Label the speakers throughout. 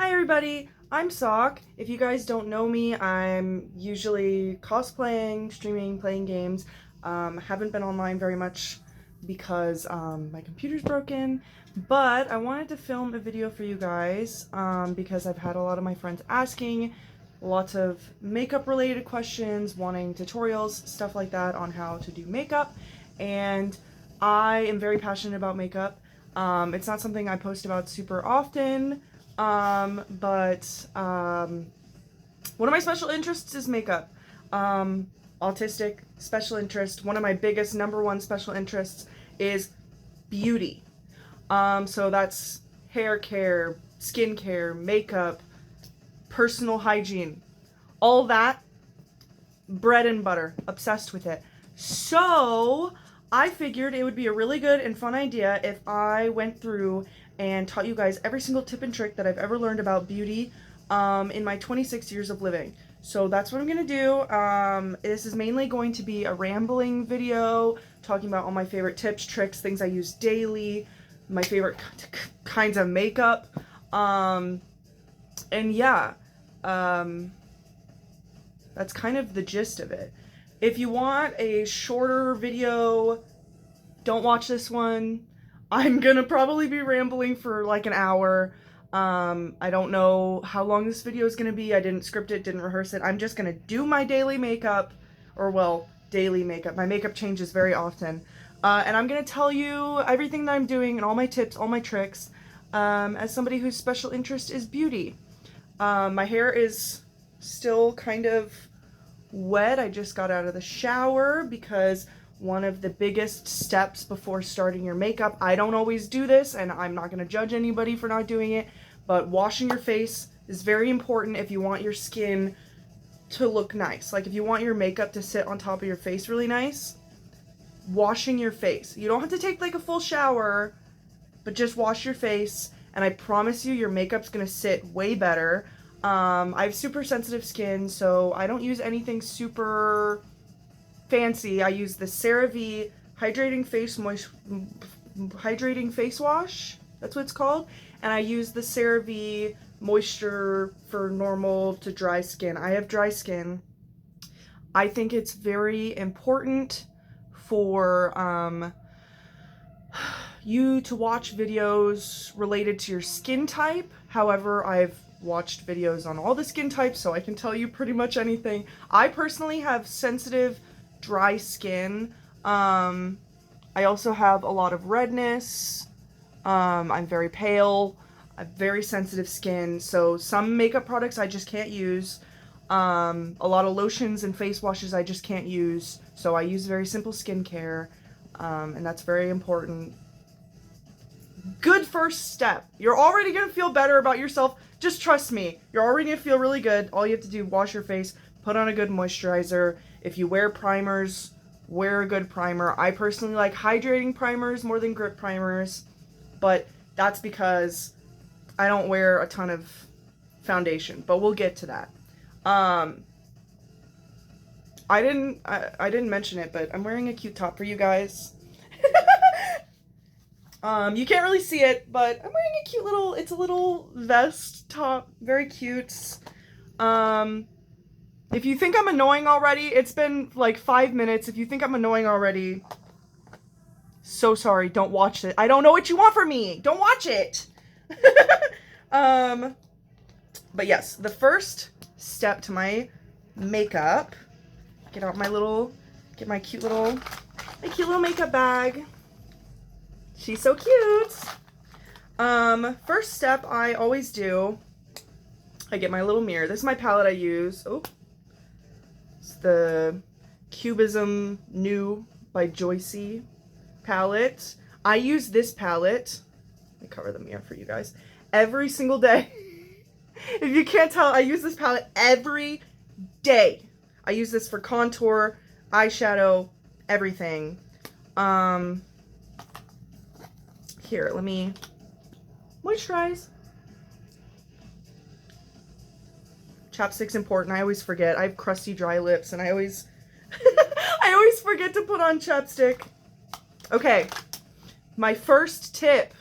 Speaker 1: Hi everybody, I'm Sock. If you guys don't know me, I'm usually cosplaying, streaming, playing games. Haven't been online very much because my computer's broken, but I wanted to film a video for you guys because I've had a lot of my friends asking lots of makeup related questions, wanting tutorials, stuff like that on how to do makeup, and I am very passionate about makeup. It's not something I post about super often, but one of my special interests is makeup. Autistic special interest. One of my biggest number one special interests is beauty. So that's hair care, skin care, makeup, personal hygiene, all that, bread and butter, obsessed with it. So I figured it would be a really good and fun idea if I went through and taught you guys every single tip and trick that I've ever learned about beauty in my 26 years of living. So that's what I'm gonna do. This is mainly going to be a rambling video talking about all my favorite tips, tricks, things I use daily, my favorite kinds of makeup, and yeah, that's kind of the gist of it. If you want a shorter video, don't watch this one. I'm gonna probably be rambling for like an hour. I don't know how long this video is gonna be. I didn't script it, didn't rehearse it. I'm just gonna do my daily makeup, or well, daily makeup. My makeup changes very often. And I'm gonna tell you everything that I'm doing and all my tips, all my tricks, as somebody whose special interest is beauty. My hair is still kind of wet. I just got out of the shower because one of the biggest steps before starting your makeup, I don't always do this and I'm not going to judge anybody for not doing it, but washing your face is very important if you want your skin to look nice. Like if you want your makeup to sit on top of your face really nice, washing your face. You don't have to take like a full shower, but just wash your face and I promise you your makeup's going to sit way better. I have super sensitive skin, so I don't use anything super fancy. I use the CeraVe hydrating face wash. That's what it's called. And I use the CeraVe moisture for normal to dry skin. I have dry skin. I think it's very important for you to watch videos related to your skin type. However, I've watched videos on all the skin types, so I can tell you pretty much anything. I personally have sensitive, dry skin. I also have a lot of redness. I'm very pale. I have very sensitive skin, so some makeup products I just can't use. A lot of lotions and face washes I just can't use, so I use very simple skincare, and that's very important. Good first step. You're already gonna feel better about yourself. Just trust me. You're already gonna feel really good. All you have to do, wash your face, put on a good moisturizer. If you wear primers, wear a good primer. I personally like hydrating primers more than grip primers, but that's because I don't wear a ton of foundation, but we'll get to that. I didn't mention it, but I'm wearing a cute top for you guys. You can't really see it, but I'm wearing a cute little, it's a little vest top, very cute. If you think I'm annoying already, it's been like 5 minutes. If you think I'm annoying already, so sorry, don't watch it. I don't know what you want from me. Don't watch it. But yes, the first step to my makeup, get my cute little makeup bag. She's so cute. First step I always do, I get my little mirror. This is my palette I use. Oh, it's the Cubism New by Joycey palette. I use this palette, let me cover the mirror for you guys, every single day. If you can't tell, I use this palette every day. I use this for contour, eyeshadow, everything. Here, let me moisturize. Chapstick's important. I always forget. I have crusty, dry lips, and I always forget to put on chapstick. Okay, my first tip.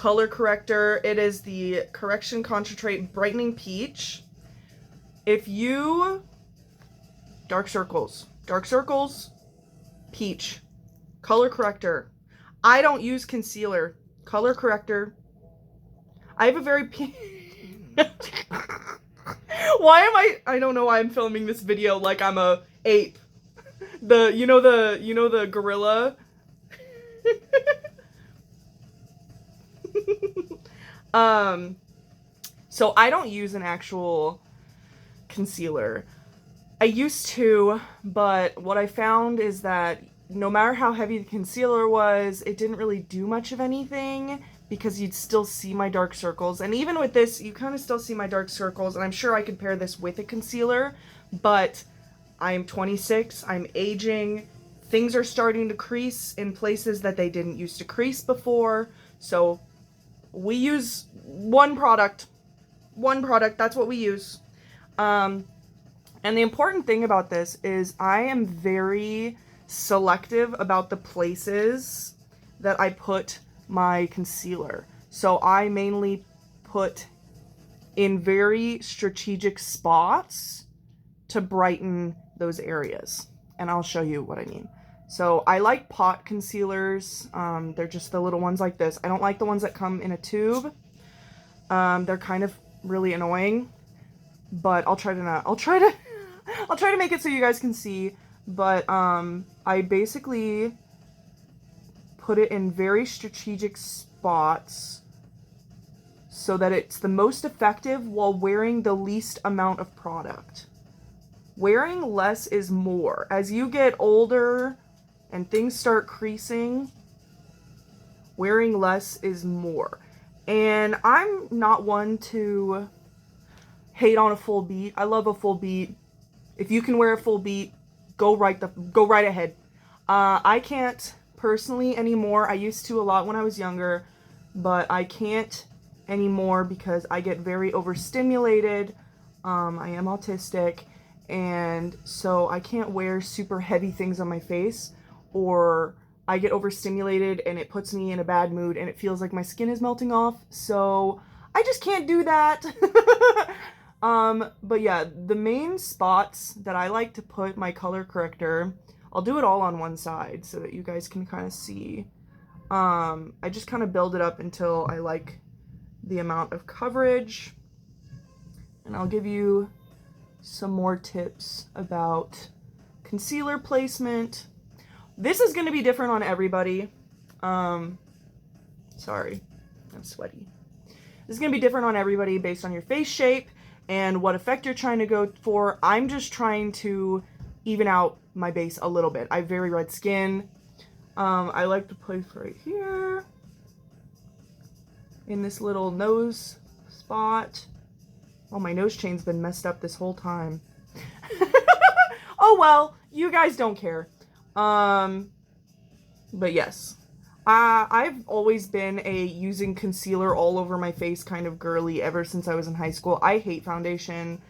Speaker 1: color corrector. It is the Correction Concentrate Brightening Peach. If you... dark circles, peach, color corrector. I don't use concealer, color corrector. I have a very why am I don't know why I'm filming this video like I'm a ape. You know the gorilla. So I don't use an actual concealer. I used to, but what I found is that no matter how heavy the concealer was, it didn't really do much of anything because you'd still see my dark circles. And even with this, you kind of still see my dark circles, and I'm sure I could pair this with a concealer, but I'm 26, I'm aging, things are starting to crease in places that they didn't used to crease before, so we use one product, that's what we use. And the important thing about this is I am very selective about the places that I put my concealer. So I mainly put in very strategic spots to brighten those areas. And I'll show you what I mean. So I like pot concealers. They're just the little ones like this. I don't like the ones that come in a tube. They're kind of really annoying, but I'll try to make it so you guys can see. But I basically put it in very strategic spots so that it's the most effective while wearing the least amount of product. Wearing less is more. As you get older and things start creasing, wearing less is more. And I'm not one to hate on a full beat. I love a full beat. If you can wear a full beat, go right ahead. I can't personally anymore. I used to a lot when I was younger, but I can't anymore because I get very overstimulated. I am autistic, and so I can't wear super heavy things on my face, or I get overstimulated and it puts me in a bad mood and it feels like my skin is melting off. So I just can't do that. But yeah, the main spots that I like to put my color corrector, I'll do it all on one side so that you guys can kind of see. I just kind of build it up until I like the amount of coverage. And I'll give you some more tips about concealer placement. This is going to be different on everybody. Sorry, I'm sweaty. This is going to be different on everybody based on your face shape and what effect you're trying to go for. I'm just trying to even out my base a little bit. I have very red skin. I like to place right here in this little nose spot. Oh, my nose chain's been messed up this whole time. Oh well, you guys don't care. But yes, I've always been a using concealer all over my face kind of girly ever since I was in high school. I hate foundation.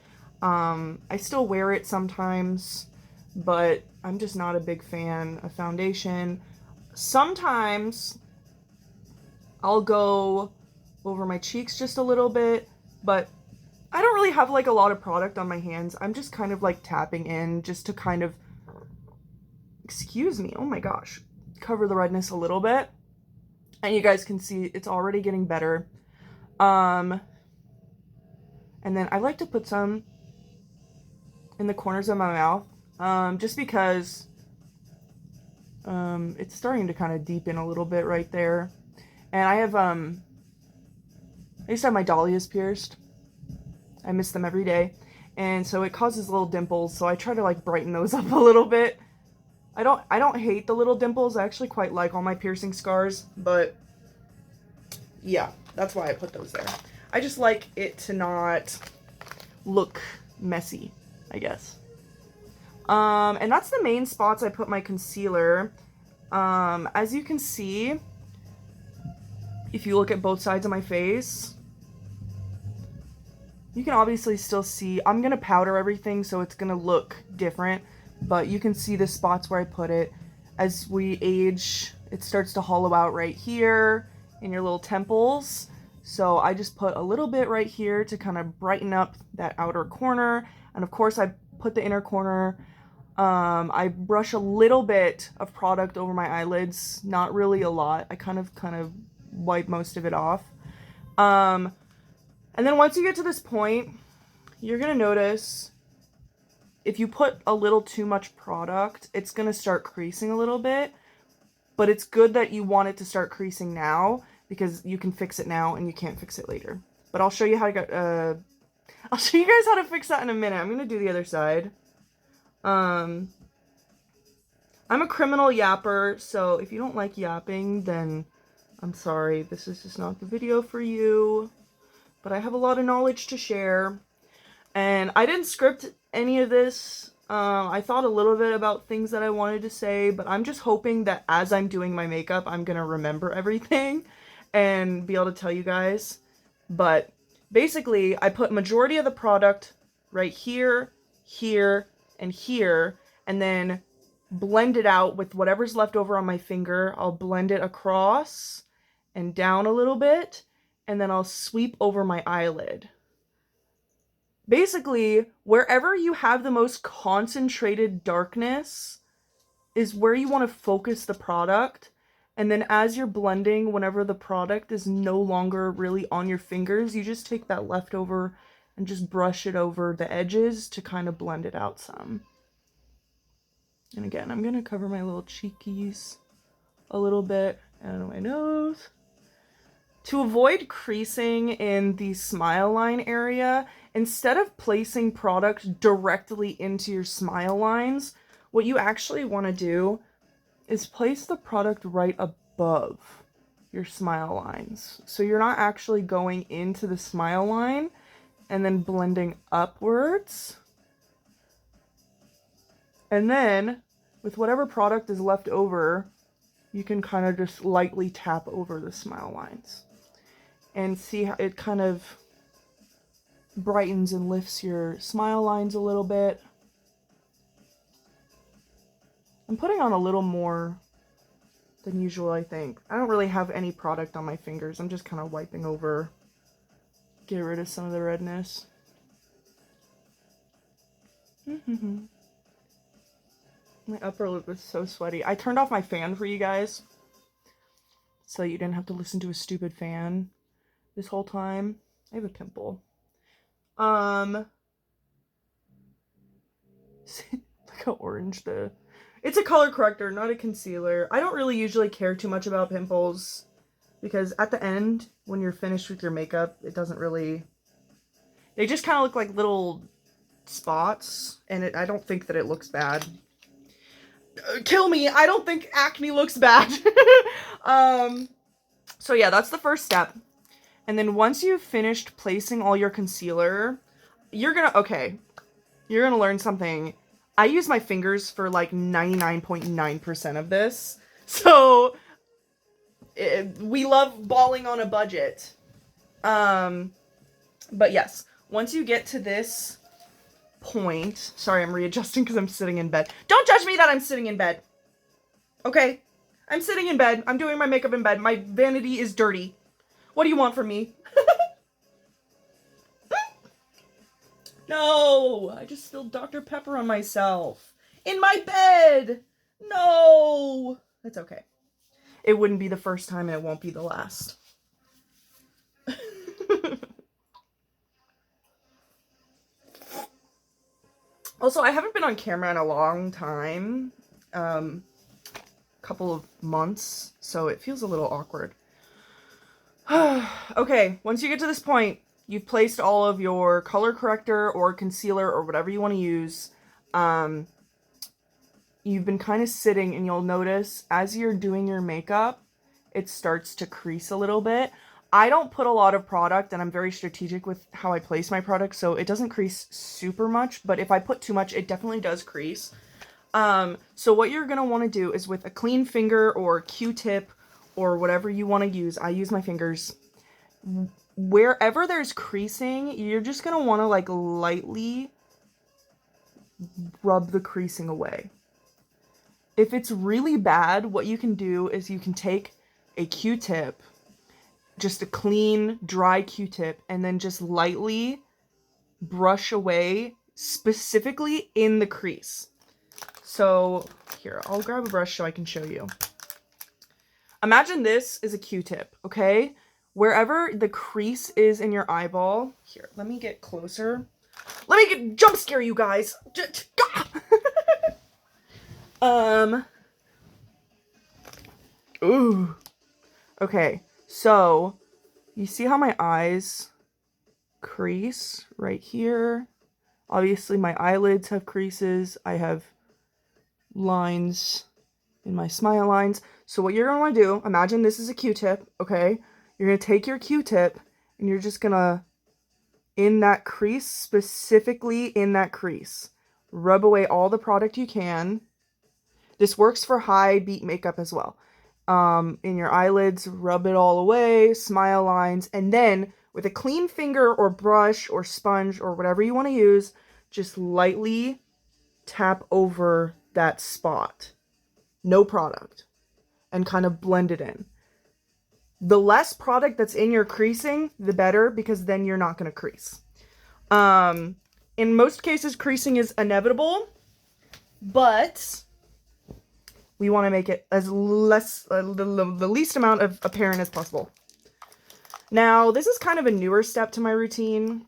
Speaker 1: I still wear it sometimes, but I'm just not a big fan of foundation. Sometimes I'll go over my cheeks just a little bit, but I don't really have like a lot of product on my hands. I'm just kind of like tapping in just to kind of, excuse me, oh my gosh, cover the redness a little bit. And you guys can see it's already getting better. And then I like to put some in the corners of my mouth, just because it's starting to kind of deepen a little bit right there. And I have, I used to have my dahlias pierced. I miss them every day. And so it causes little dimples, so I try to like brighten those up a little bit. I don't hate the little dimples. I actually quite like all my piercing scars, but yeah, that's why I put those there. I just like it to not look messy, I guess. And that's the main spots I put my concealer. As you can see, if you look at both sides of my face, you can obviously still see, I'm going to powder everything so it's going to look different, but you can see the spots where I put it. As we age, it starts to hollow out right here, in your little temples. So I just put a little bit right here to kind of brighten up that outer corner. And of course I put the inner corner. I brush a little bit of product over my eyelids, not really a lot. I kind of wipe most of it off. And then once you get to this point, you're gonna notice if you put a little too much product, it's gonna start creasing a little bit. But it's good that you want it to start creasing now, because you can fix it now and you can't fix it later. But I'll show you how to get, I'll show you guys how to fix that in a minute. I'm gonna do the other side. I'm a criminal yapper, so if you don't like yapping, then I'm sorry. This is just not the video for you. But I have a lot of knowledge to share. And I didn't script any of this. I thought a little bit about things that I wanted to say, but I'm just hoping that as I'm doing my makeup, I'm gonna remember everything and be able to tell you guys. But basically, I put majority of the product right here, here, and here, and then blend it out with whatever's left over on my finger. I'll blend it across and down a little bit, and then I'll sweep over my eyelid. Basically, wherever you have the most concentrated darkness is where you want to focus the product. And then as you're blending, whenever the product is no longer really on your fingers, you just take that leftover and just brush it over the edges to kind of blend it out some. And again, I'm going to cover my little cheekies a little bit and my nose. To avoid creasing in the smile line area, instead of placing product directly into your smile lines, what you actually want to do is place the product right above your smile lines. So you're not actually going into the smile line and then blending upwards. And then with whatever product is left over, you can kind of just lightly tap over the smile lines and see how it kind of brightens and lifts your smile lines a little bit. I'm putting on a little more than usual, I think. I don't really have any product on my fingers. I'm just kind of wiping over, get rid of some of the redness. My upper lip is so sweaty. I turned off my fan for you guys, so you didn't have to listen to a stupid fan this whole time. I have a pimple. Look how orange it's a color corrector, not a concealer. I don't really usually care too much about pimples because at the end, when you're finished with your makeup, it doesn't really, they just kind of look like little spots, and I don't think that it looks bad. Kill me, I don't think acne looks bad. So yeah, that's the first step. And then once you've finished placing all your concealer, you're gonna learn something. I use my fingers for like 99.9% of this. So we love balling on a budget. But yes, once you get to this point, sorry, I'm readjusting because I'm sitting in bed. Don't judge me that I'm sitting in bed. Okay? I'm sitting in bed. I'm doing my makeup in bed. My vanity is dirty. What do you want from me? No, I just spilled Dr. Pepper on myself. In my bed! No! That's okay. It wouldn't be the first time and it won't be the last. Also, I haven't been on camera in a long time. Couple of months, so it feels a little awkward. Okay, once you get to this point, you've placed all of your color corrector or concealer or whatever you want to use. You've been kind of sitting, and you'll notice as you're doing your makeup, it starts to crease a little bit. I don't put a lot of product, and I'm very strategic with how I place my product, so it doesn't crease super much, but if I put too much, it definitely does crease. So what you're going to want to do is with a clean finger or Q-tip or whatever you want to use, I use my fingers, wherever there's creasing, you're just going to want to like lightly rub the creasing away. If it's really bad, what you can do is you can take a Q-tip just a clean, dry Q-tip, and then just lightly brush away, specifically in the crease. So here, I'll grab a brush so I can show you. Imagine this is a Q-tip, okay? Wherever the crease is in your eyeball, here, let me get closer. Let me jump scare you guys. Ooh. Okay, so you see how my eyes crease right here? Obviously my eyelids have creases. I have lines in my smile lines. So what you're going to want to do, imagine this is a Q-tip, okay? You're going to take your Q-tip and you're just going to, in that crease, specifically in that crease, rub away all the product you can. This works for high beat makeup as well. In your eyelids, rub it all away, smile lines, and then with a clean finger or brush or sponge or whatever you want to use, just lightly tap over that spot. No product. And kind of blend it in. The less product that's in your creasing, the better, because then you're not going to crease. In most cases, creasing is inevitable, but we want to make it as less, the least amount of apparent as possible. Now, this is kind of a newer step to my routine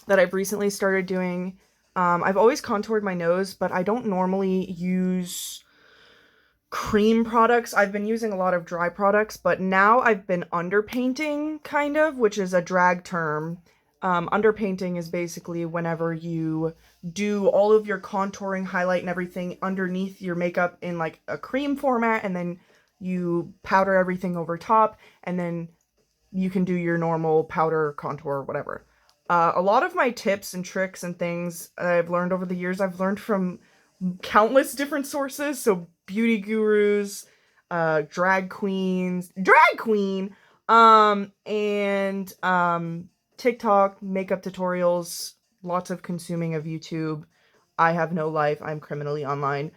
Speaker 1: that I've recently started doing. I've always contoured my nose, but I don't normally use cream products. I've been using a lot of dry products, but now I've been underpainting, kind of, which is a drag term. Underpainting is basically whenever you do all of your contouring, highlight, and everything underneath your makeup in like a cream format, and then you powder everything over top, and then you can do your normal powder, contour, whatever. A lot of my tips and tricks and things I've learned over the years, I've learned from countless different sources. So beauty gurus, drag queen, and TikTok, makeup tutorials, lots of consuming of YouTube. I have no life. I'm criminally online.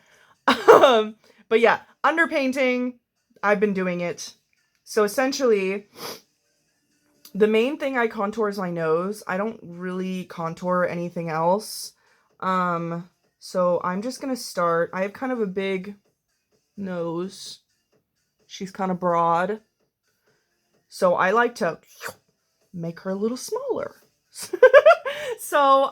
Speaker 1: But yeah, underpainting, I've been doing it. So essentially, the main thing I contour is my nose. I don't really contour anything else. So I'm just gonna start. I have kind of a big nose. She's kind of broad. So I like to make her a little smaller. So,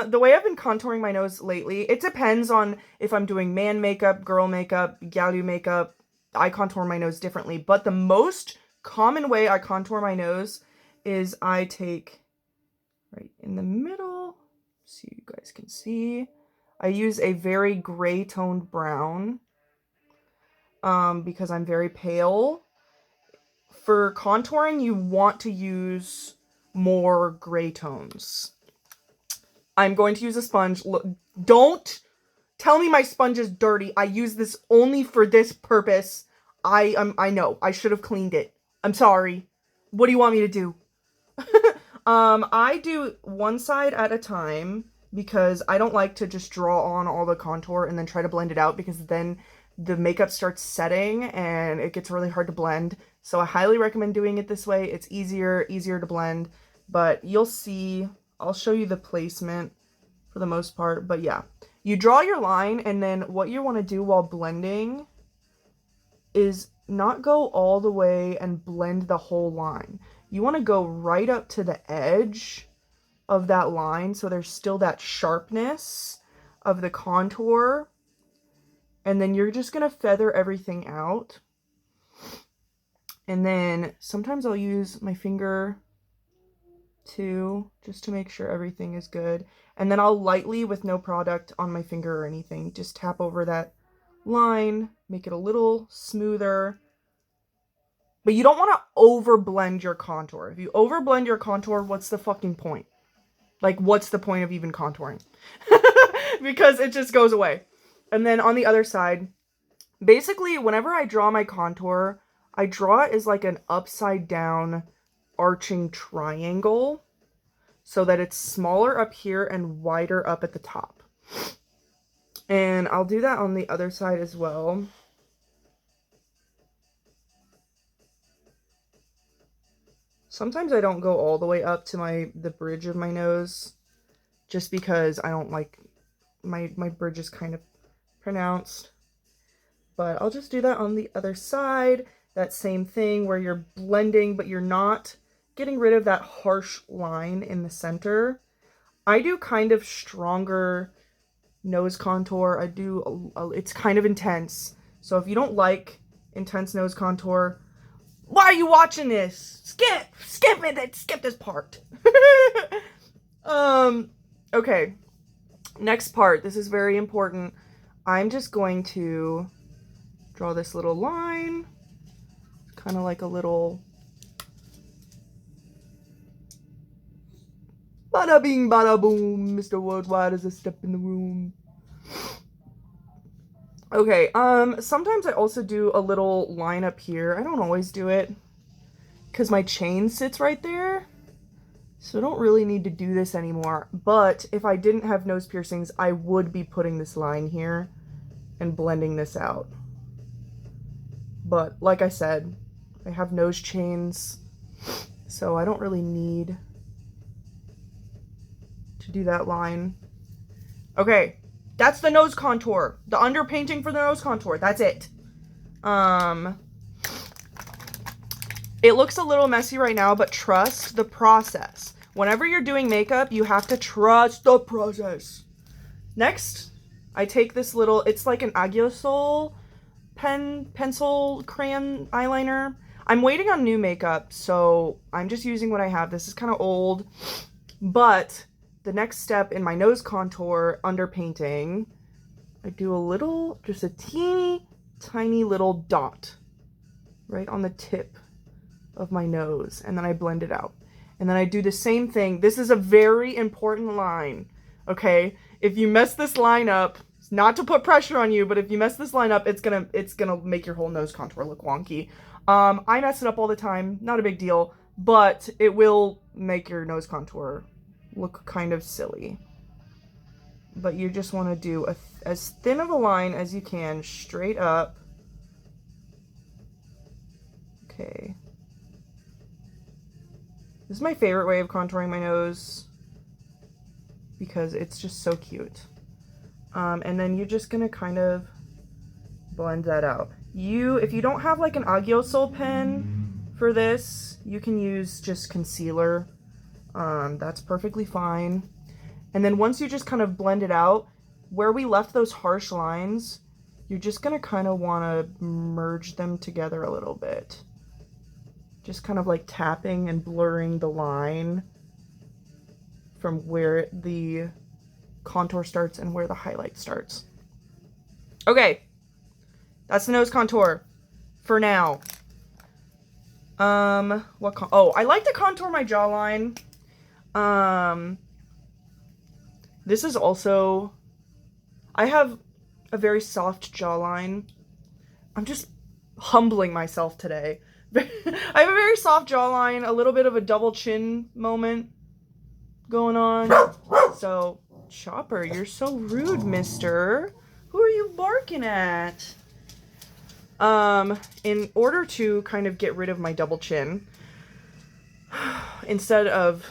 Speaker 1: the way I've been contouring my nose lately, it depends on if I'm doing man makeup, girl makeup, galu makeup. I contour my nose differently, but the most common way I contour my nose is I take right in the middle, so you guys can see. I use a very gray toned brown, because I'm very pale. For contouring, you want to use more gray tones. I'm going to use a sponge. Look, don't tell me my sponge is dirty. I use this only for this purpose. I know. I should have cleaned it. I'm sorry. What do you want me to do? I do one side at a time because I don't like to just draw on all the contour and then try to blend it out, because then the makeup starts setting and it gets really hard to blend. So I highly recommend doing it this way. It's easier to blend, but you'll see, I'll show you the placement for the most part, but yeah. You draw your line, and then what you want to do while blending is not go all the way and blend the whole line. You want to go right up to the edge of that line, so there's still that sharpness of the contour, and then you're just going to feather everything out. And then sometimes I'll use my finger too, just to make sure everything is good. And then I'll lightly, with no product on my finger or anything, just tap over that line, make it a little smoother. But you don't want to over blend your contour. If you over blend your contour, what's the fucking point? Like, what's the point of even contouring? Because it just goes away. And then on the other side, basically, whenever I draw my contour, I draw it as like an upside down arching triangle, so that it's smaller up here and wider up at the top. And I'll do that on the other side as well. Sometimes I don't go all the way up to the bridge of my nose, just because I don't like, my bridge is kind of pronounced. But I'll just do that on the other side. That same thing where you're blending, but you're not getting rid of that harsh line in the center. I do kind of stronger nose contour. I do, it's kind of intense. So if you don't like intense nose contour, why are you watching this? Skip it, skip this part. Okay. Next part, this is very important. I'm just going to draw this little line, kind of like a little bada bing bada boom, Mr. Worldwide is a step in the room. Okay, sometimes I also do a little line up here. I don't always do it because my chain sits right there, so I don't really need to do this anymore. But if I didn't have nose piercings, I would be putting this line here and blending this out. But like I said, I have nose chains, so I don't really need to do that line. Okay, that's the nose contour. The underpainting for the nose contour. That's it. It looks a little messy right now, but trust the process. Whenever you're doing makeup, you have to trust the process. Next, I take this little, it's like an Aguasol pencil crayon eyeliner. I'm waiting on new makeup, so I'm just using what I have. This is kind of old, but the next step in my nose contour underpainting, I do a little, just a teeny tiny little dot right on the tip of my nose, and then I blend it out. And then I do the same thing. This is a very important line, okay? If you mess this line up, not to put pressure on you, but if you mess this line up, it's gonna make your whole nose contour look wonky. I mess it up all the time, not a big deal, but it will make your nose contour look kind of silly. But you just want to do as thin of a line as you can, straight up. Okay. This is my favorite way of contouring my nose because it's just so cute. And then you're just gonna kind of blend that out. If you don't have like an Aguasol pen for this, you can use just concealer. That's perfectly fine. And then once you just kind of blend it out, where we left those harsh lines, you're just gonna kind of want to merge them together a little bit. Just kind of like tapping and blurring the line from where the contour starts and where the highlight starts. Okay, that's the nose contour for now. I like to contour my jawline. This is also, I have a very soft jawline. I'm just humbling myself today. I have a very soft jawline, a little bit of a double chin moment going on. So, Chopper, you're so rude, mister. Who are you barking at? In order to kind of get rid of my double chin, instead of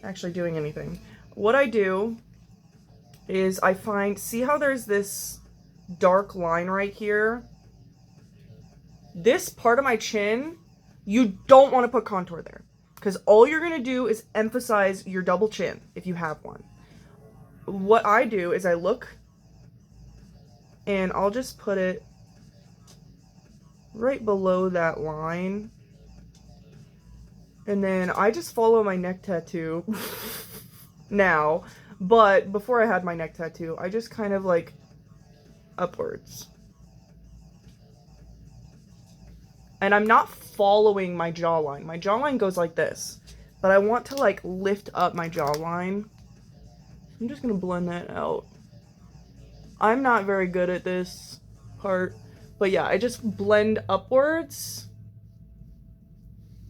Speaker 1: actually doing anything, what I do is I see how there's this dark line right here? This part of my chin, you don't want to put contour there, because all you're going to do is emphasize your double chin if you have one. What I do is I look and I'll just put it right below that line, and then I just follow my neck tattoo now, but before I had my neck tattoo, I just kind of like upwards. And I'm not following my jawline. My jawline goes like this, but I want to like lift up my jawline. I'm just gonna blend that out. I'm not very good at this part, but yeah, I just blend upwards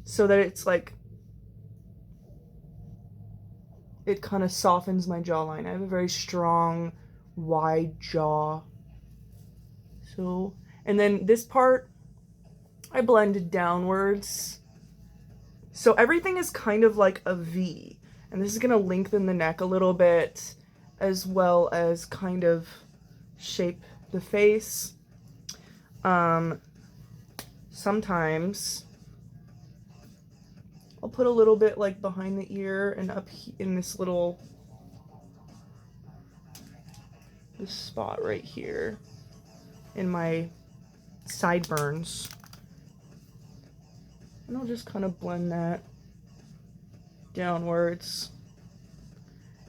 Speaker 1: so that it's like, it kind of softens my jawline. I have a very strong, wide jaw. So, and then this part, I blended downwards So everything is kind of like a V. And this is going to lengthen the neck a little bit, as well as kind of shape the face. Sometimes I'll put a little bit like behind the ear and up in this spot right here in my sideburns. And I'll just kind of blend that downwards.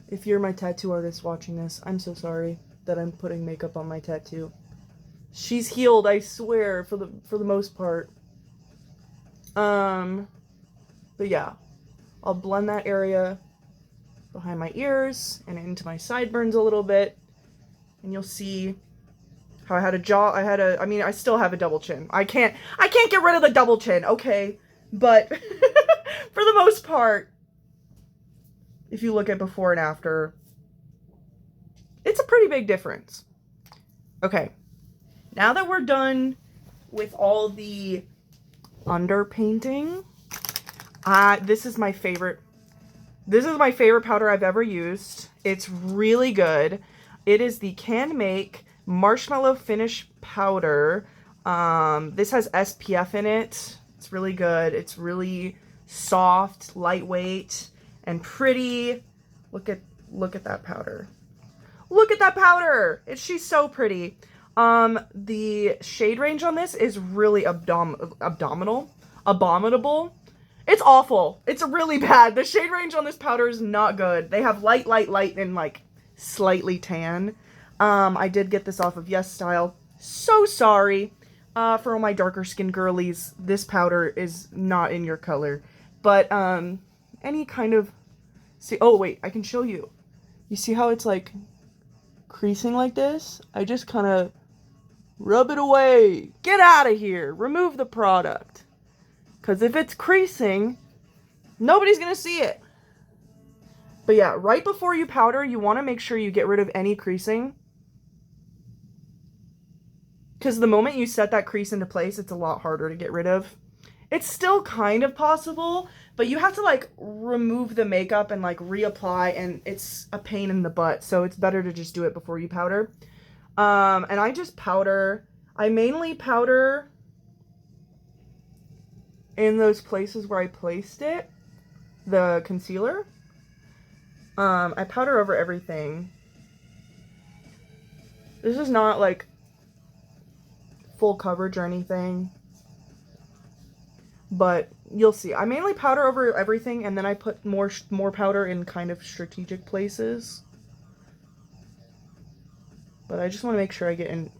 Speaker 1: If you're my tattoo artist watching this, I'm so sorry that I'm putting makeup on my tattoo. She's healed, I swear, for the most part. But yeah, I'll blend that area behind my ears and into my sideburns a little bit, and you'll see how I had a jaw. I mean, I still have a double chin. I can't get rid of the double chin, okay? But for the most part, if you look at before and after, it's a pretty big difference. Okay, now that we're done with all the underpainting, this is my favorite powder I've ever used. It's really good. It is the Can Make Marshmallow Finish Powder. This has SPF in it. It's really good. It's really soft, lightweight, and pretty. Look at that powder. Look at that powder! She's so pretty. The shade range on this is really abominable. It's awful. It's really bad. The shade range on this powder is not good. They have light, and like slightly tan. I did get this off of Yes Style. So sorry. For all my darker skin girlies, this powder is not in your color. But, any kind of... See, oh wait, I can show you. You see how it's like creasing like this? I just kind of rub it away. Get out of here. Remove the product. Because if it's creasing, nobody's going to see it. But yeah, right before you powder, you want to make sure you get rid of any creasing. Because the moment you set that crease into place, it's a lot harder to get rid of. It's still kind of possible, but you have to like remove the makeup and like reapply, and it's a pain in the butt. So it's better to just do it before you powder. And I just powder. I mainly powder in those places where I placed it, the concealer. I powder over everything. This is not like full coverage or anything, but you'll see. I mainly powder over everything, and then I put more powder in kind of strategic places. But I just want to make sure I get in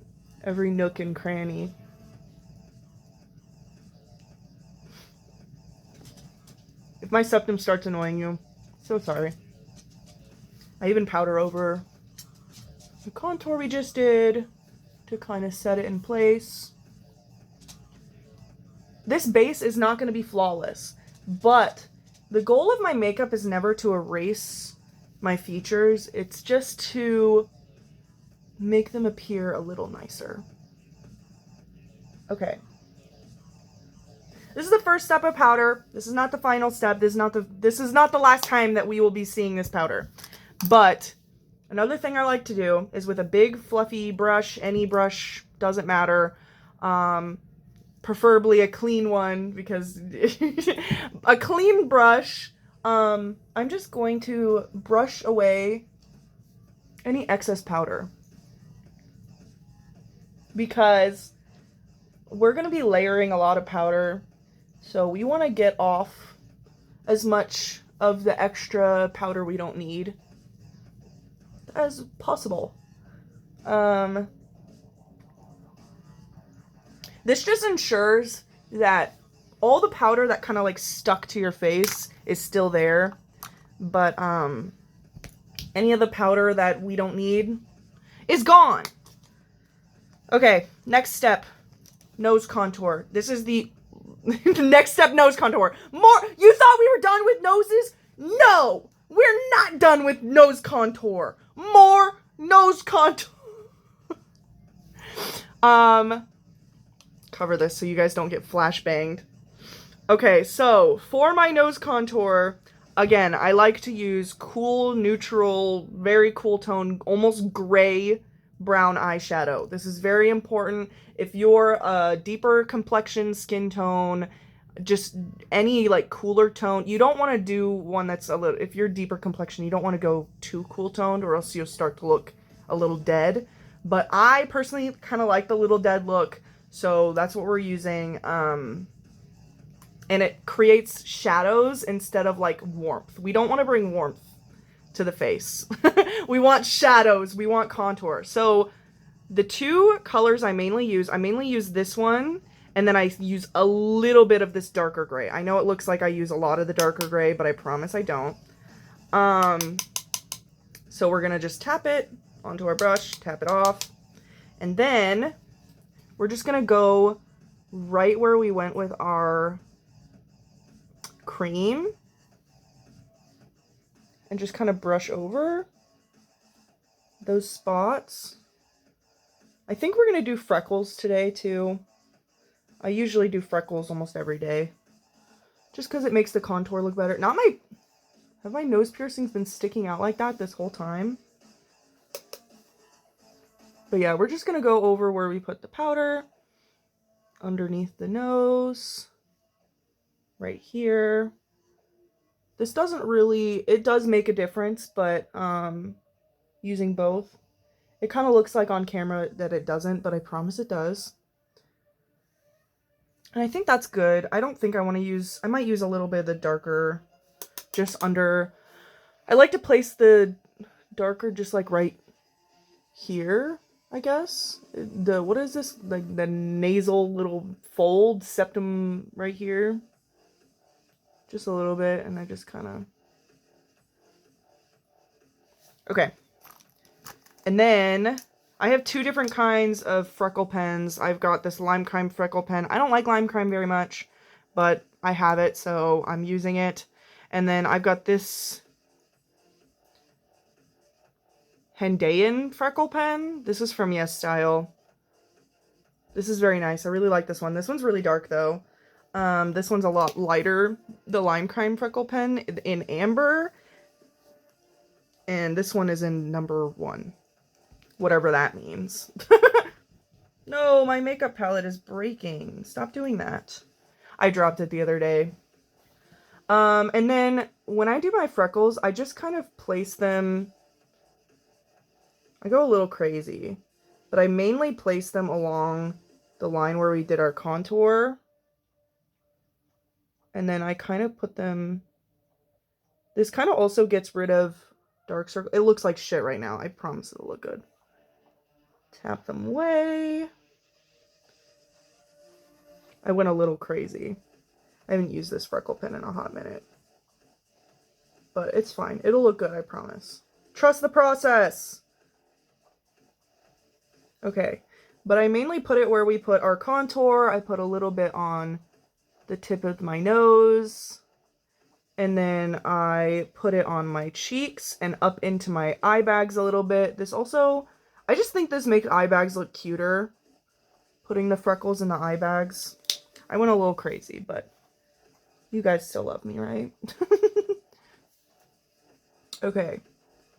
Speaker 1: every nook and cranny. If my septum starts annoying you, so sorry. I even powder over the contour we just did to kind of set it in place. This base is not going to be flawless, but the goal of my makeup is never to erase my features. It's just to make them appear a little nicer. Okay. This is the first step of powder. This is not the final step. This is not the last time that we will be seeing this powder. But another thing I like to do is with a big fluffy brush, any brush, doesn't matter. Preferably a clean one, because a clean brush, I'm just going to brush away any excess powder. Because we're going to be layering a lot of powder, so we want to get off as much of the extra powder we don't need as possible. This just ensures that all the powder that kind of like stuck to your face is still there, but any of the powder that we don't need is gone. Okay, next step, nose contour. This is the next step, nose contour. More, you thought we were done with noses? No, we're not done with nose contour. More nose contour. Cover this so you guys don't get flashbanged. Okay, so for my nose contour, again, I like to use cool, neutral, very cool tone, almost gray brown eyeshadow. This is very important. If you're a deeper complexion, skin tone, just any like cooler tone, you don't want to do one that's a little, if you're deeper complexion, you don't want to go too cool toned or else you'll start to look a little dead. But I personally kind of like the little dead look, so that's what we're using. And it creates shadows instead of like warmth. We don't want to bring warmth to the face. We want shadows, we want contour. So the two colors I mainly use this one, and then I use a little bit of this darker gray. I know it looks like I use a lot of the darker gray, but I promise I don't. So we're gonna just tap it onto our brush, tap it off, and then we're just gonna go right where we went with our cream and just kind of brush over those spots. I think we're going to do freckles today too. I usually do freckles almost every day just because it makes the contour look better. Have my nose piercings been sticking out like that this whole time? But yeah, we're just going to go over where we put the powder underneath the nose. Right here. This doesn't really, it does make a difference, but using both, it kind of looks like on camera that it doesn't, but I promise it does. And I think that's good. I don't think I want to use, I might use a little bit of the darker just under, I like to place the darker just like right here, I guess. What is this? Like the nasal little fold, septum right here. Just a little bit, and I just kind of... Okay. And then I have two different kinds of freckle pens. I've got this Lime Crime freckle pen. I don't like Lime Crime very much, but I have it, so I'm using it. And then I've got this Hendayan freckle pen. This is from Yes Style. This is very nice. I really like this one. This one's really dark, though. This one's a lot lighter, the Lime Crime freckle pen, in amber. And this one is in number 1. Whatever that means. No, my makeup palette is breaking. Stop doing that. I dropped it the other day. And then when I do my freckles, I just kind of place them. I go a little crazy, but I mainly place them along the line where we did our contour. And then I kind of put them. This kind of also gets rid of dark circle. It looks like shit right now. I promise it'll look good. Tap them away. I went a little crazy. I haven't used this freckle pen in a hot minute. But it's fine. It'll look good, I promise. Trust the process! Okay. But I mainly put it where we put our contour. I put a little bit on the tip of my nose. And then I put it on my cheeks and up into my eye bags a little bit. This also, I just think this makes eye bags look cuter. Putting the freckles in the eye bags. I went a little crazy, but you guys still love me, right? Okay.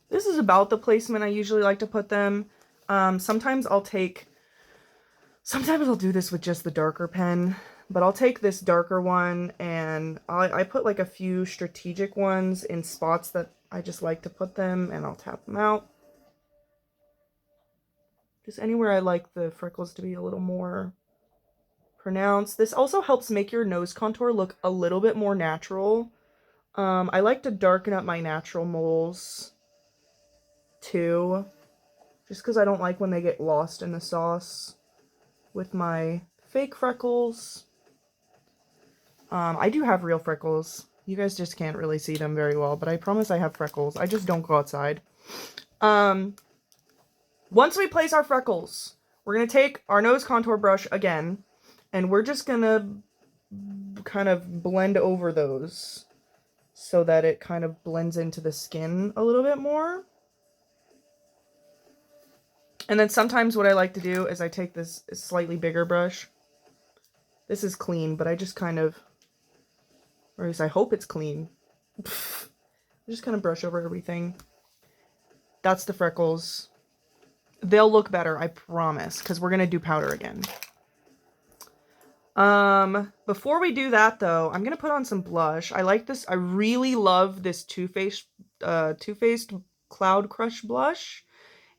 Speaker 1: This is about the placement I usually like to put them. Sometimes I'll do this with just the darker pen. But I'll take this darker one and I put like a few strategic ones in spots that I just like to put them, and I'll tap them out. Just anywhere I like the freckles to be a little more pronounced. This also helps make your nose contour look a little bit more natural. I like to darken up my natural moles too, just because I don't like when they get lost in the sauce with my fake freckles. I do have real freckles. You guys just can't really see them very well, but I promise I have freckles. I just don't go outside. Once we place our freckles, we're going to take our nose contour brush again, and we're just going to kind of blend over those so that it kind of blends into the skin a little bit more. And then sometimes what I like to do is I take this slightly bigger brush. This is clean, but I just kind of Or at least I hope it's clean. Just kind of brush over everything. That's the freckles. They'll look better, I promise, because we're going to do powder again. Before we do that, though, I'm going to put on some blush. I like this. I really love this Too Faced Cloud Crush blush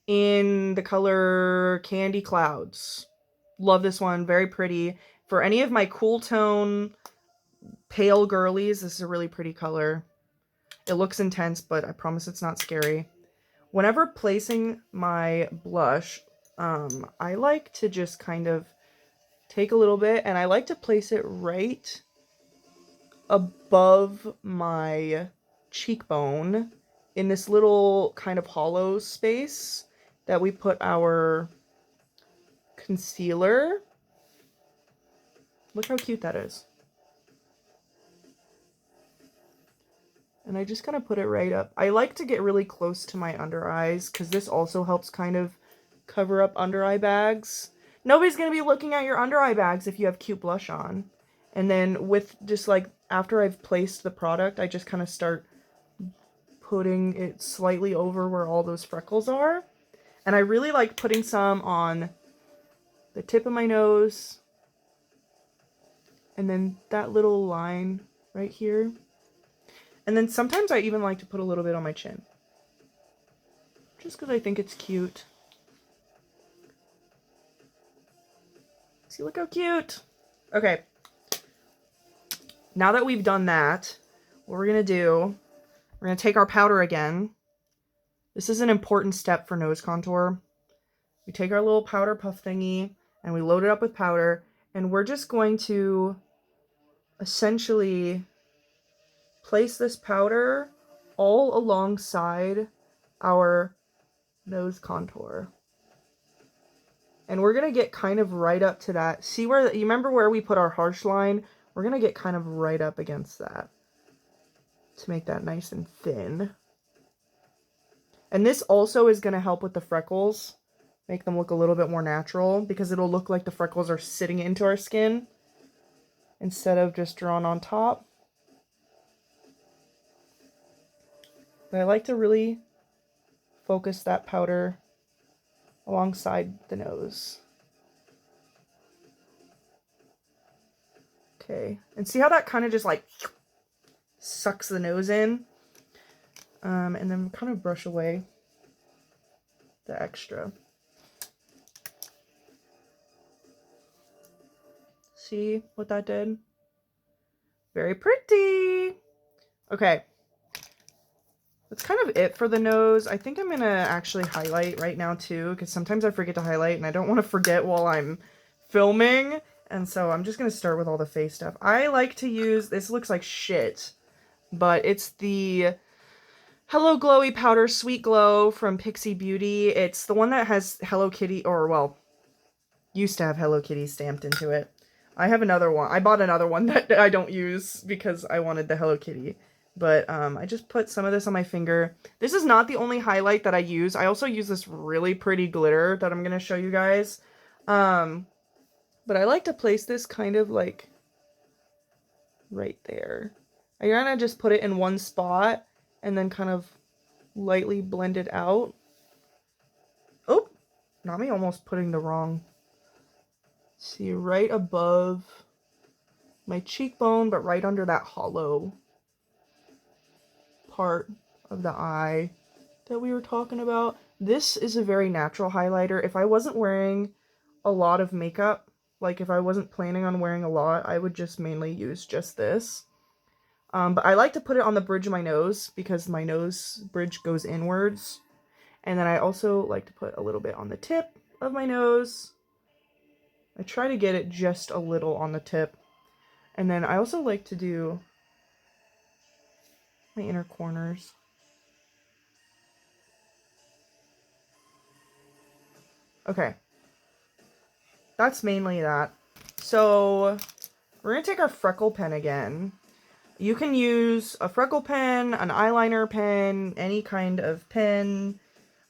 Speaker 1: in the color Candy Clouds. Love this one. Very pretty. For any of my cool tone pale girlies, this is a really pretty color. It looks intense, but I promise it's not scary. Whenever placing my blush, I like to just kind of take a little bit, and I like to place it right above my cheekbone in this little kind of hollow space that we put our concealer. Look how cute that is. And I just kind of put it right up. I like to get really close to my under eyes because this also helps kind of cover up under eye bags. Nobody's going to be looking at your under eye bags if you have cute blush on. And then with just like, after I've placed the product, I just kind of start putting it slightly over where all those freckles are. And I really like putting some on the tip of my nose. And then that little line right here. And then sometimes I even like to put a little bit on my chin. Just because I think it's cute. See, look how cute. Okay. Now that we've done that, what we're going to do, we're going to take our powder again. This is an important step for nose contour. We take our little powder puff thingy and we load it up with powder. And we're just going to essentially place this powder all alongside our nose contour. And we're going to get kind of right up to that. See where, you remember where we put our harsh line? We're going to get kind of right up against that to make that nice and thin. And this also is going to help with the freckles, make them look a little bit more natural because it'll look like the freckles are sitting into our skin instead of just drawn on top. But I like to really focus that powder alongside the nose. Okay, and see how that kind of just like sucks the nose in? And then kind of brush away the extra. See what that did? Very pretty. Okay. That's kind of it for the nose. I think I'm going to actually highlight right now too, because sometimes I forget to highlight and I don't want to forget while I'm filming. And so I'm just going to start with all the face stuff. I like to use, this looks like shit, but it's the Hello Glowy Powder Sweet Glow from Pixie Beauty. It's the one that has Hello Kitty, or well, used to have Hello Kitty stamped into it. I have another one. I bought another one that I don't use because I wanted the Hello Kitty. But I just put some of this on my finger. This is not the only highlight that I use. I also use this really pretty glitter that I'm going to show you guys. But I like to place this kind of like right there. I kind of just put it in one spot and then kind of lightly blend it out. Oh, not me almost putting the wrong. See, right above my cheekbone, but right under that hollow part of the eye that we were talking about. This is a very natural highlighter. If I wasn't wearing a lot of makeup, like if I wasn't planning on wearing a lot, I would just mainly use just this. But I like to put it on the bridge of my nose because my nose bridge goes inwards. And then I also like to put a little bit on the tip of my nose. I try to get it just a little on the tip. And then I also like to do my inner corners. Okay. That's mainly that. So we're going to take our freckle pen again. You can use a freckle pen, an eyeliner pen, any kind of pen,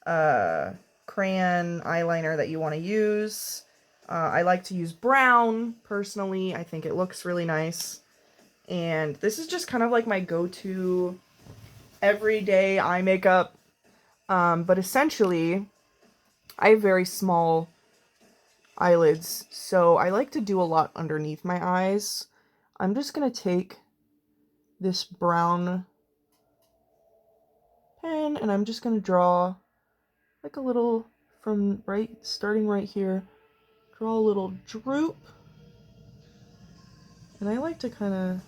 Speaker 1: crayon, eyeliner that you want to use. I like to use brown, personally. I think it looks really nice. And this is just kind of like my go-to everyday eye makeup. But essentially, I have very small eyelids, so I like to do a lot underneath my eyes. I'm just gonna take this brown pen and I'm just gonna draw like a little from starting right here, draw a little droop. And I like to kind of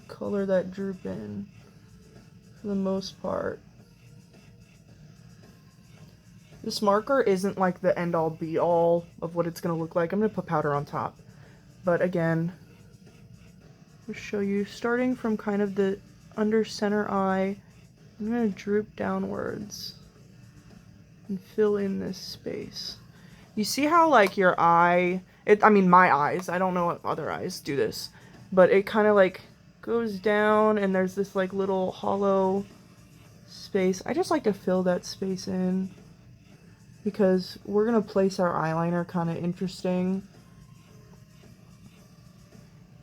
Speaker 1: color that droop in for the most part. This marker isn't like the end all be all of what it's going to look like. I'm going to put powder on top. But again, I'll show you starting from kind of the under center eye. I'm going to droop downwards and fill in this space. You see how like your eye, I mean my eyes, I don't know if other eyes do this, but it kind of like goes down and there's this like little hollow space. I just like to fill that space in because we're going to place our eyeliner kind of interesting.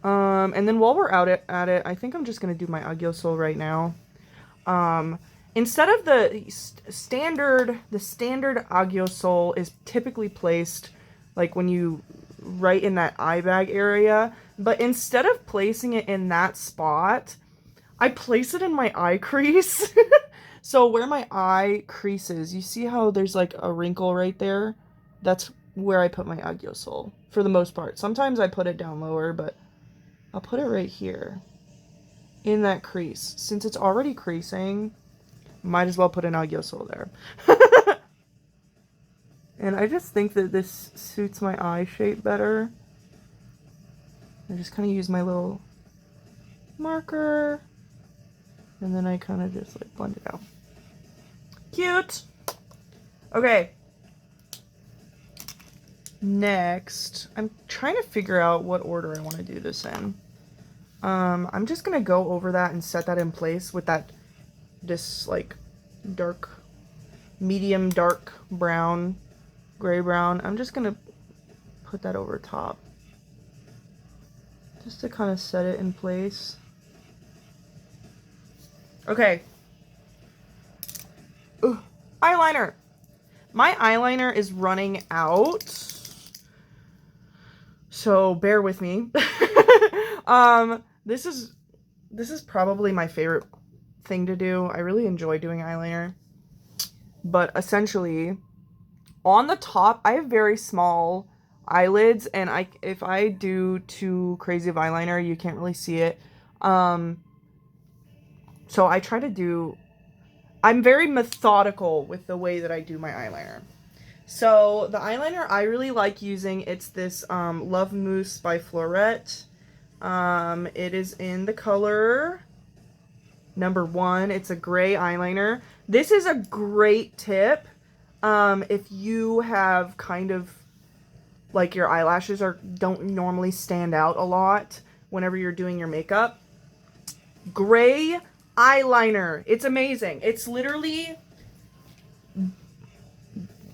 Speaker 1: And then while we're at it, I think I'm just going to do my Agiosol right now. Instead of the standard Agiosol is typically placed like when you right in that eye bag area, but instead of placing it in that spot, I place it in my eye crease. So where my eye creases, you see how there's like a wrinkle right there? That's where I put my Agiosol for the most part. Sometimes I put it down lower, but I'll put it right here in that crease. Since it's already creasing, might as well put an Agiosol there. And I just think that this suits my eye shape better. I just kind of use my little marker. And then I kind of just like blend it out. Cute! Okay. Next, I'm trying to figure out what order I want to do this in. I'm just going to go over that and set that in place with this like medium dark brown, gray brown. I'm just going to put that over top. Just to kind of set it in place. Okay. Ugh. Eyeliner. My eyeliner is running out. So bear with me. This is probably my favorite thing to do. I really enjoy doing eyeliner. But essentially, on the top, I have very small eyelids, and if I do too crazy of eyeliner, you can't really see it. So I try to do, I'm very methodical with the way that I do my eyeliner. So the eyeliner I really like using, it's this Love Mousse by Florette. It is in the color number 1. It's a gray eyeliner. This is a great tip if you have kind of like your eyelashes don't normally stand out a lot whenever you're doing your makeup. Gray eyeliner. It's amazing. It's literally,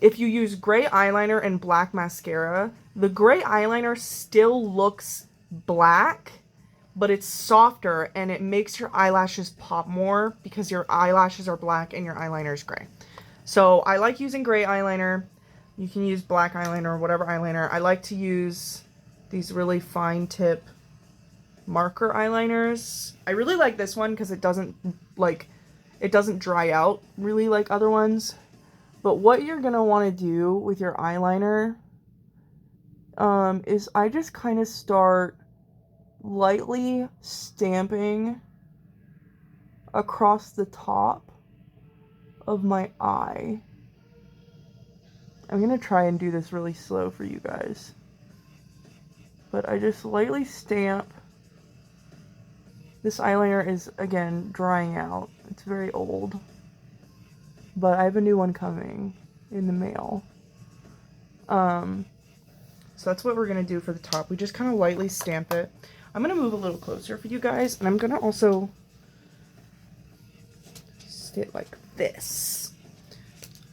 Speaker 1: if you use gray eyeliner and black mascara, the gray eyeliner still looks black, but it's softer and it makes your eyelashes pop more because your eyelashes are black and your eyeliner is gray. So I like using gray eyeliner. You can use black eyeliner or whatever eyeliner. I like to use these really fine tip marker eyeliners. I really like this one because it doesn't dry out really like other ones. But what you're gonna want to do with your eyeliner is I just kind of start lightly stamping across the top of my eye. I'm gonna try and do this really slow for you guys. But I just lightly stamp. This eyeliner is, again, drying out. It's very old. But I have a new one coming in the mail. So that's what we're going to do for the top. We just kind of lightly stamp it. I'm going to move a little closer for you guys. And I'm going to also sit like this.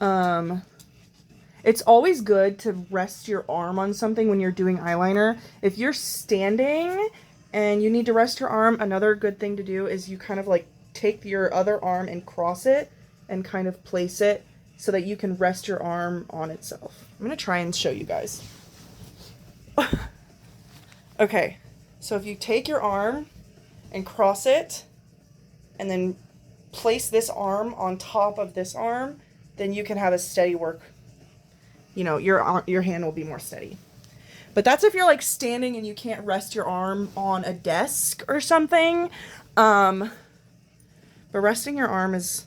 Speaker 1: It's always good to rest your arm on something when you're doing eyeliner. If you're standing And you need to rest your arm. Another good thing to do is you kind of like take your other arm and cross it and kind of place it so that you can rest your arm on itself. I'm going to try and show you guys. Okay, so if you take your arm and cross it and then place this arm on top of this arm, then you can have a steady work. You know, your hand will be more steady. But that's if you're like standing and you can't rest your arm on a desk or something. But resting your arm is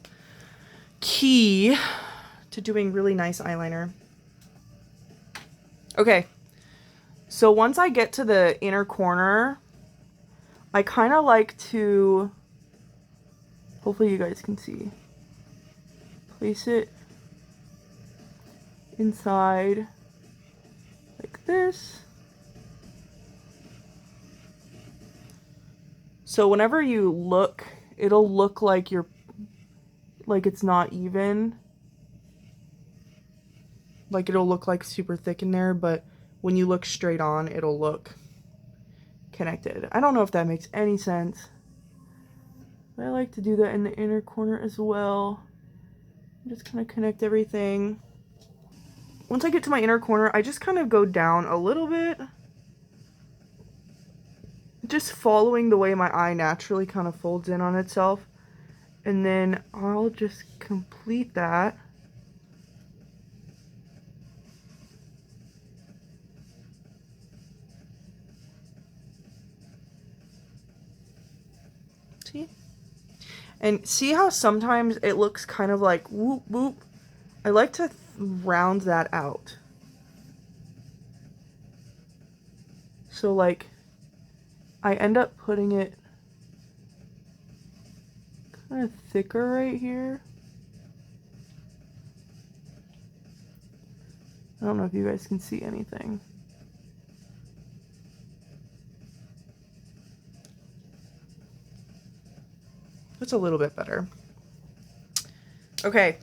Speaker 1: key to doing really nice eyeliner. Okay. So once I get to the inner corner, I kind of like to, hopefully you guys can see, place it inside like this. So whenever you look, it'll look like it's not even. Like it'll look like super thick in there, but when you look straight on, it'll look connected. I don't know if that makes any sense. But I like to do that in the inner corner as well. Just kind of connect everything. Once I get to my inner corner, I just kind of go down a little bit. Just following the way my eye naturally kind of folds in on itself. And then I'll just complete that. See? And see how sometimes it looks kind of like whoop whoop? I like to round that out. So like I end up putting it kind of thicker right here. I don't know if you guys can see anything. That's a little bit better. Okay.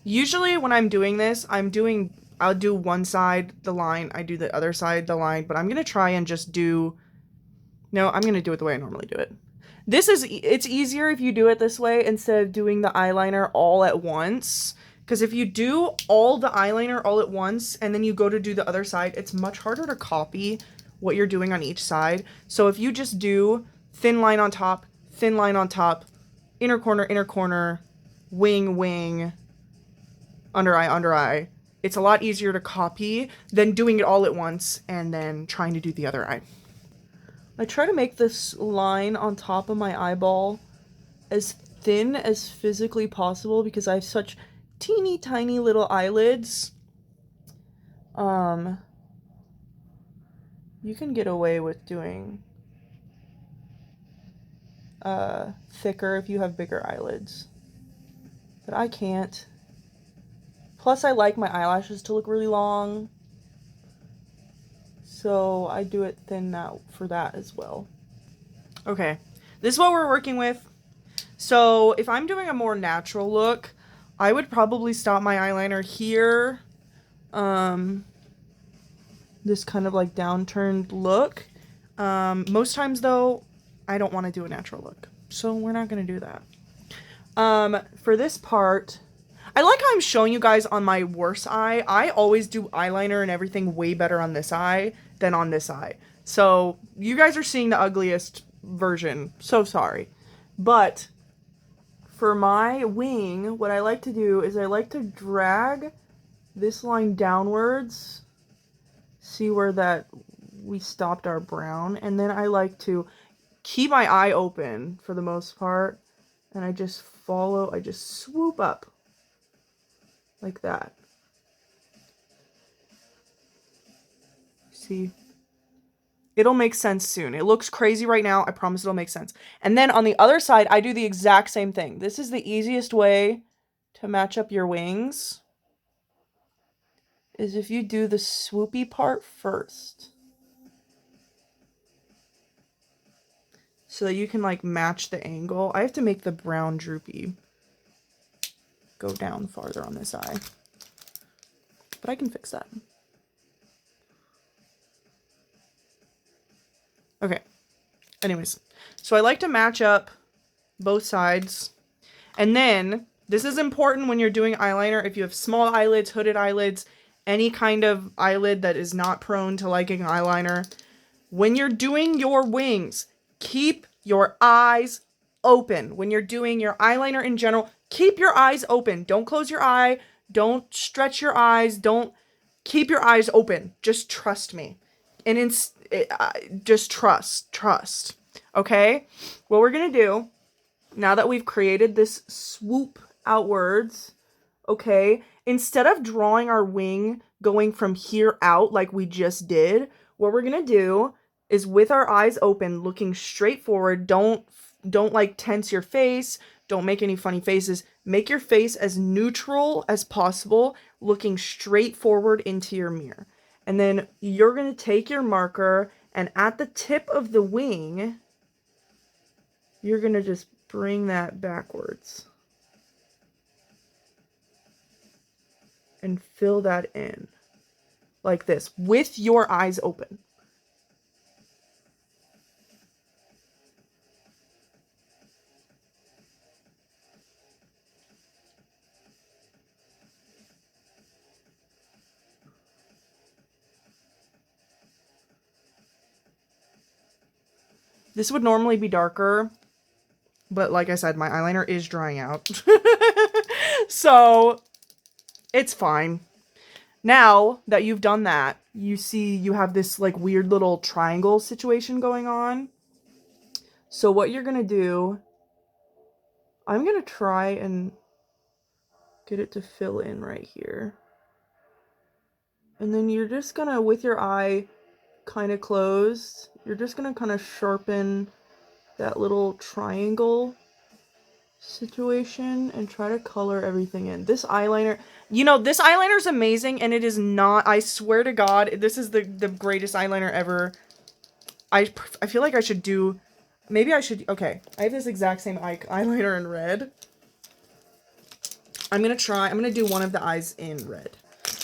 Speaker 1: Usually when I'm doing this, I'll do one side, the line, I do the other side, the line, but I'm going to try and just I'm going to do it the way I normally do it. It's easier if you do it this way instead of doing the eyeliner all at once. Because if you do all the eyeliner all at once and then you go to do the other side, it's much harder to copy what you're doing on each side. So if you just do thin line on top, inner corner, wing, under eye, it's a lot easier to copy than doing it all at once and then trying to do the other eye. I try to make this line on top of my eyeball as thin as physically possible because I have such teeny tiny little eyelids. You can get away with doing thicker if you have bigger eyelids, but I can't. Plus I like my eyelashes to look really long, so I do it thin now for that as well. Okay, this is what we're working with. So if I'm doing a more natural look, I would probably stop my eyeliner here. This kind of like downturned look. Most times though, I don't want to do a natural look, so we're not going to do that. For this part, I like how I'm showing you guys on my worst eye. I always do eyeliner and everything way better on this eye than on this eye. So you guys are seeing the ugliest version. So sorry. But for my wing, what I like to do is I like to drag this line downwards. See where we stopped our brown. And then I like to keep my eye open for the most part. And I just swoop up like that. See? It'll make sense soon. It looks crazy right now. I promise it'll make sense. And then on the other side, I do the exact same thing. This is the easiest way to match up your wings, is if you do the swoopy part first. So that you can like match the angle. I have to make the brown droopy go down farther on this eye. But I can fix that. Okay. Anyways, so I like to match up both sides. And then, this is important when you're doing eyeliner. If you have small eyelids, hooded eyelids, any kind of eyelid that is not prone to liking eyeliner, when you're doing your wings, keep your eyes open. When you're doing your eyeliner in general, keep your eyes open. Don't close your eye. Don't stretch your eyes. Don't keep your eyes open. Just trust me. And just trust. Okay? What we're going to do, now that we've created this swoop outwards, okay, instead of drawing our wing going from here out like we just did, what we're going to do is with our eyes open, looking straight forward, don't like tense your face, don't make any funny faces. Make your face as neutral as possible, looking straight forward into your mirror. And then you're going to take your marker, and at the tip of the wing, you're going to just bring that backwards. And fill that in. Like this, with your eyes open. This would normally be darker, but like I said, my eyeliner is drying out. So, it's fine. Now that you've done that, you see you have this like weird little triangle situation going on. So what you're going to do, I'm going to try and get it to fill in right here. And then you're just going to, with your eye kind of closed, you're just going to kind of sharpen that little triangle situation and try to color everything in. This eyeliner, you know, this eyeliner is amazing, and it is not, I swear to God, this is the greatest eyeliner ever. I feel like I should do, maybe I should, okay, I have this exact same eyeliner in red. I'm going to do one of the eyes in red.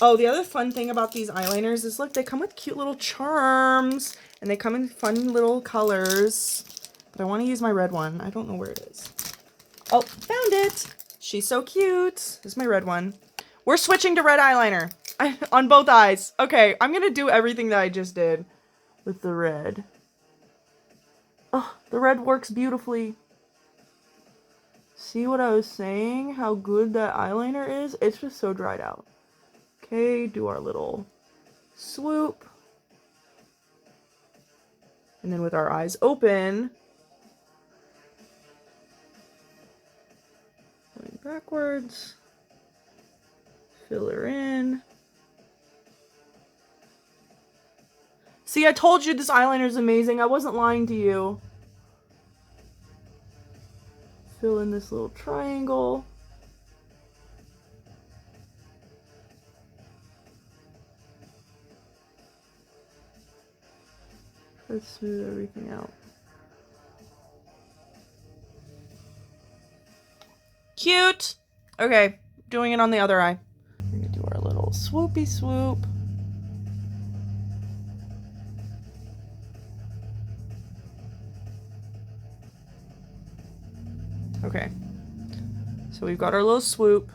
Speaker 1: Oh, the other fun thing about these eyeliners is, look, they come with cute little charms, and they come in fun little colors. But I want to use my red one. I don't know where it is. Oh, found it! She's so cute. This is my red one. We're switching to red eyeliner on both eyes. Okay, I'm going to do everything that I just did with the red. Oh, the red works beautifully. See what I was saying? How good that eyeliner is? It's just so dried out. Okay, do our little swoop. And then with our eyes open, going backwards, fill her in. See, I told you this eyeliner is amazing. I wasn't lying to you. Fill in this little triangle. Let's smooth everything out. Cute! Okay, doing it on the other eye. We're gonna do our little swoopy swoop. Okay, so we've got our little swoop.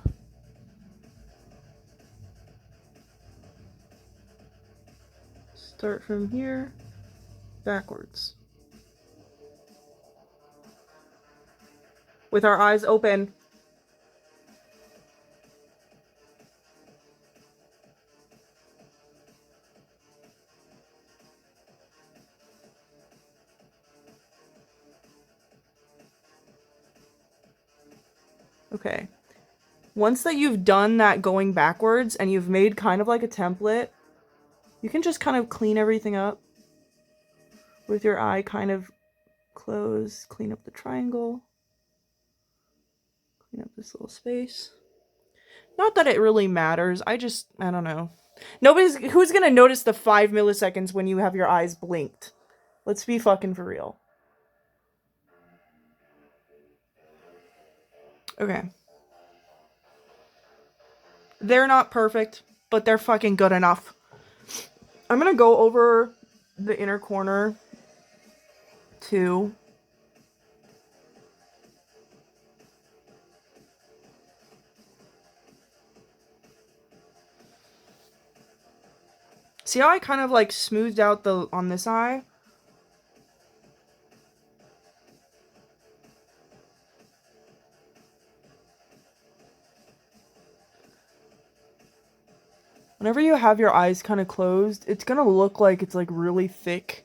Speaker 1: Start from here, backwards. With our eyes open. Okay. Once that you've done that going backwards and you've made kind of like a template, you can just kind of clean everything up with your eye kind of closed. Clean up the triangle. Clean up this little space. Not that it really matters. I don't know. Who's gonna notice the 5 milliseconds when you have your eyes blinked? Let's be fucking for real. Okay. They're not perfect, but they're fucking good enough. I'm gonna go over the inner corner 2. See how I kind of like smoothed out on this eye? Whenever you have your eyes kind of closed, it's going to look like it's like really thick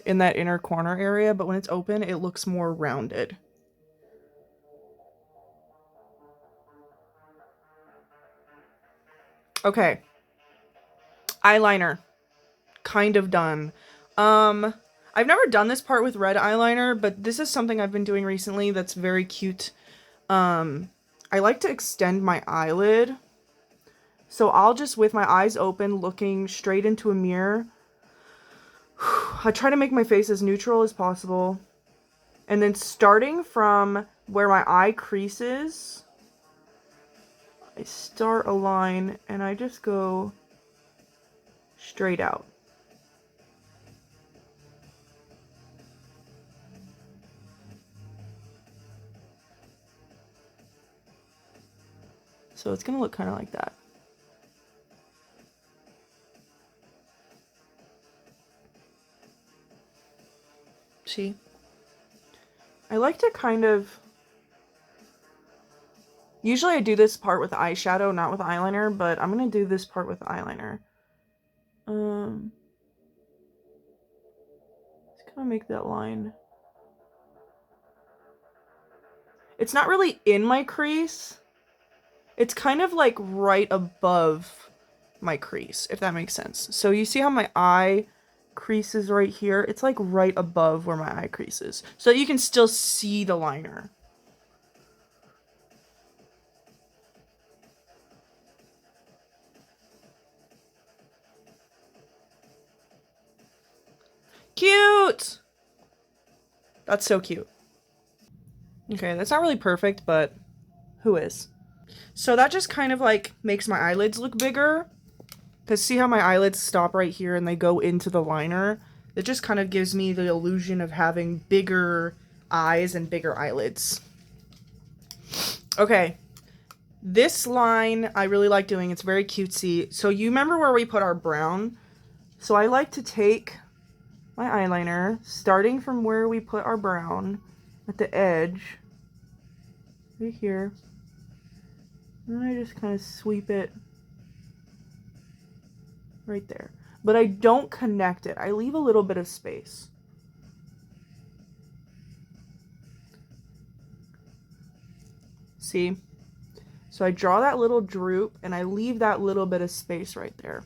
Speaker 1: in that inner corner area, but when it's open, it looks more rounded. Okay. Eyeliner. Kind of done. I've never done this part with red eyeliner, but this is something I've been doing recently that's very cute. I like to extend my eyelid. So I'll just, with my eyes open, looking straight into a mirror, I try to make my face as neutral as possible. And then starting from where my eye creases, I start a line and I just go straight out. So it's going to look kind of like that. See? I like to kind of... Usually I do this part with eyeshadow, not with eyeliner, but I'm going to do this part with eyeliner. Just kind of make that line. It's not really in my crease. It's kind of like right above my crease, if that makes sense. So you see how my eye crease is right here? It's like right above where my eye crease is. So you can still see the liner. Cute! That's so cute. Okay, that's not really perfect, but who is? So that just kind of like makes my eyelids look bigger. Because see how my eyelids stop right here and they go into the liner? It just kind of gives me the illusion of having bigger eyes and bigger eyelids. Okay. This line I really like doing. It's very cutesy. So you remember where we put our brown? So I like to take my eyeliner, starting from where we put our brown at the edge, right here. And then I just kind of sweep it right there. But I don't connect it. I leave a little bit of space. See? So I draw that little droop and I leave that little bit of space right there.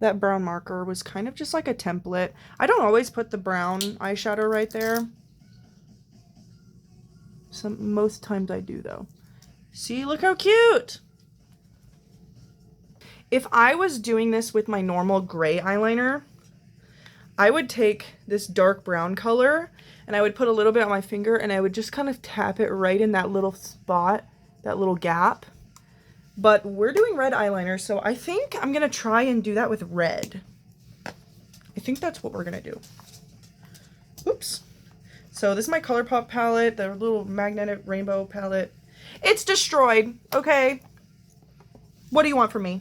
Speaker 1: That brown marker was kind of just like a template. I don't always put the brown eyeshadow right there. Most times I do though. See, look how cute! If I was doing this with my normal gray eyeliner, I would take this dark brown color and I would put a little bit on my finger and I would just kind of tap it right in that little spot, that little gap. But we're doing red eyeliner, so I think I'm going to try and do that with red. I think that's what we're going to do. Oops. So this is my ColourPop palette, the little magnetic rainbow palette. It's destroyed, okay? What do you want from me?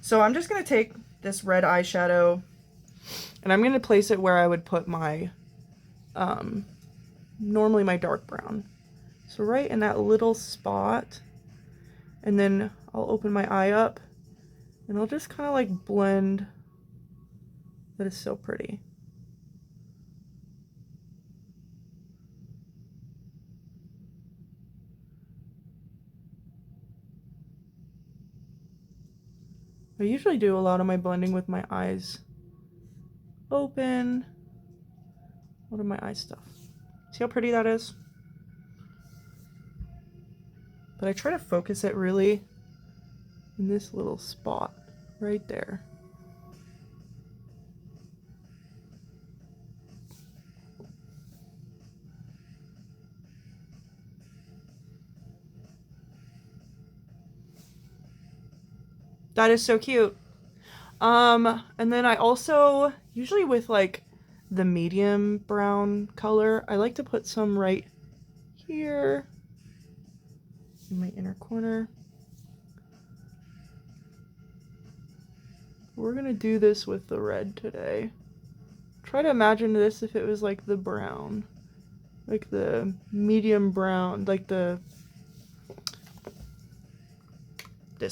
Speaker 1: So I'm just going to take this red eyeshadow and I'm going to place it where I would put my, normally my dark brown. So right in that little spot. And then I'll open my eye up and I'll just kind of like blend. That is so pretty. I usually do a lot of my blending with my eyes open. What are my eye stuff? See how pretty that is? But I try to focus it really in this little spot right there. That is so cute. And then I also, usually with like the medium brown color. I like to put some right here in my inner corner. We're gonna do this with the red today. Try to imagine this if it was like the brown. Like the medium brown, like this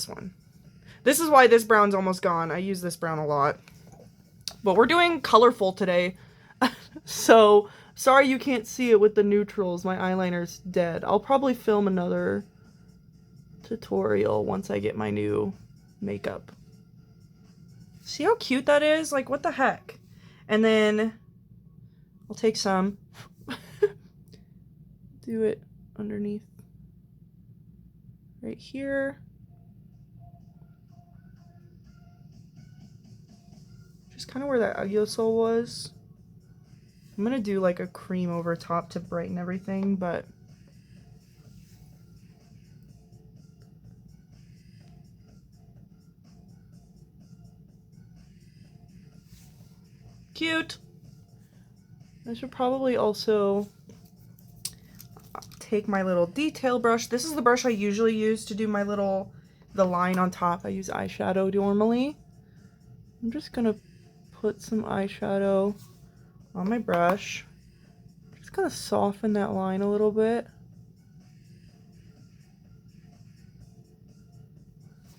Speaker 1: one. This is why this brown's almost gone. I use this brown a lot. But we're doing colorful today. So, sorry you can't see it with the neutrals. My eyeliner's dead. I'll probably film another tutorial once I get my new makeup. See how cute that is? Like, what the heck? And then I'll take some. Do it underneath. Right here. Just kind of where that agiosol was. I'm gonna do like a cream over top to brighten everything, but cute. I should probably also take my little detail brush. This is the brush I usually use to do my the line on top. I use eyeshadow normally. I'm just gonna put some eyeshadow on my brush. Just gonna soften that line a little bit.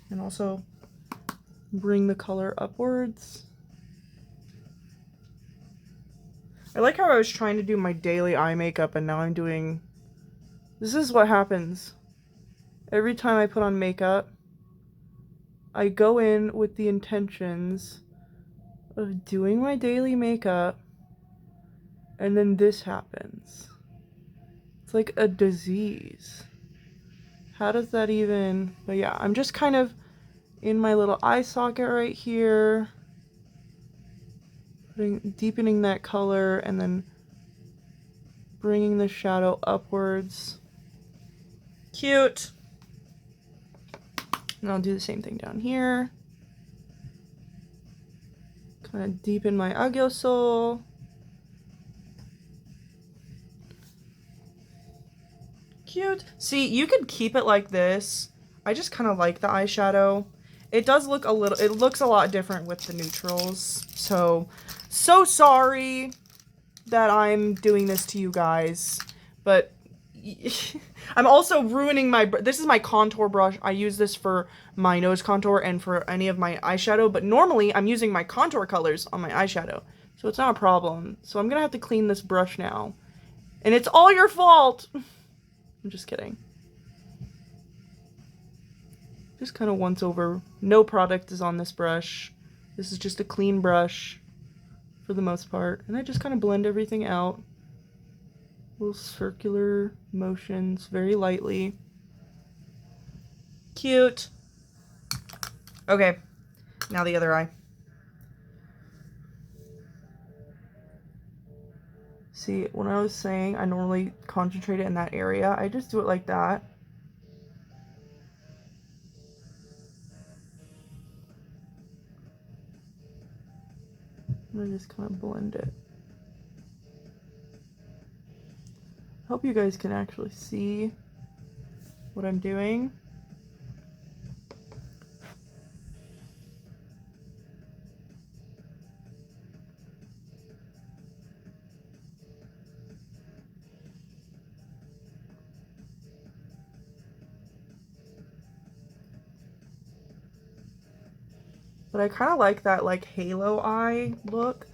Speaker 1: And also bring the color upwards. I like how I was trying to do my daily eye makeup and now I'm doing... This is what happens. Every time I put on makeup, I go in with the intentions of doing my daily makeup, and then this happens. It's like a disease. How does that even... But yeah, I'm just kind of in my little eye socket right here, deepening that color, and then bringing the shadow upwards. Cute! And I'll do the same thing down here. Kind of deepen my agiosol. Cute. See, you could keep it like this. I just kind of like the eyeshadow. It does look a little, it looks a lot different with the neutrals. So sorry that I'm doing this to you guys. But I'm also ruining this is my contour brush. I use this for my nose contour and for any of my eyeshadow. But normally I'm using my contour colors on my eyeshadow. So it's not a problem. So I'm going to have to clean this brush now. And it's all your fault. I'm just kidding. Just kind of once over. No product is on this brush. This is just a clean brush for the most part. And I just kind of blend everything out. Little circular motions, very lightly. Cute. Okay, now the other eye. See, when I was saying I normally concentrate it in that area, I just do it like that. And I just kind of blend it. Hope you guys can actually see what I'm doing. But I kind of like that like halo eye look.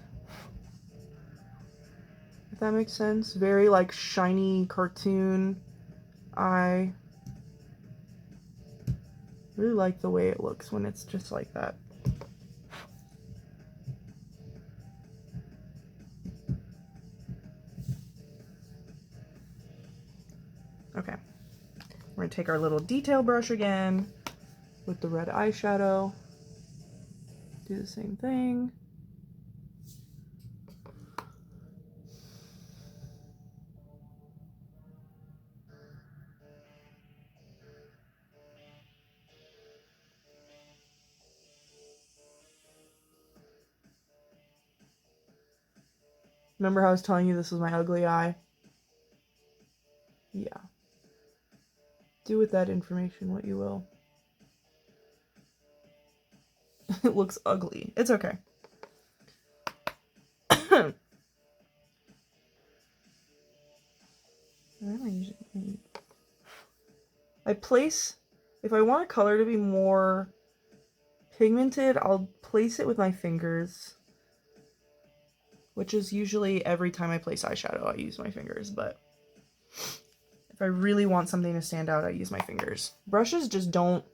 Speaker 1: If that makes sense. Very like shiny cartoon eye. Really like the way it looks when it's just like that. Okay. We're gonna take our little detail brush again with the red eyeshadow. Do the same thing. Remember how I was telling you this was my ugly eye? Yeah. Do with that information what you will. It looks ugly. It's okay. Why am I using... I place... If I want a color to be more pigmented, I'll place it with my fingers. Which is usually every time I place eyeshadow, I use my fingers. But if I really want something to stand out, I use my fingers. Brushes just don't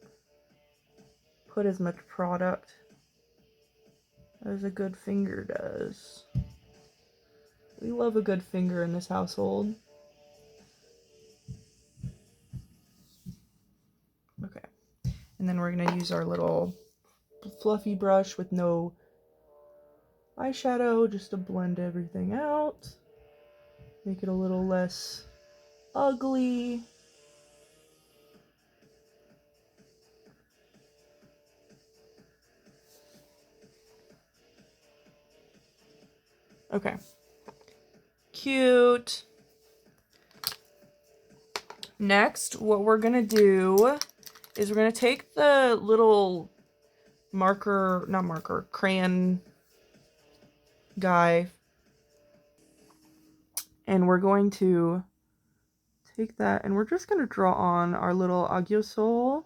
Speaker 1: put as much product as a good finger does. We love a good finger in this household. Okay. And then we're going to use our little fluffy brush with no eyeshadow just to blend everything out. Make it a little less ugly. Okay. Cute. Next, what we're going to do is we're going to take the little crayon guy, and we're going to take that and we're just going to draw on our little aguasol.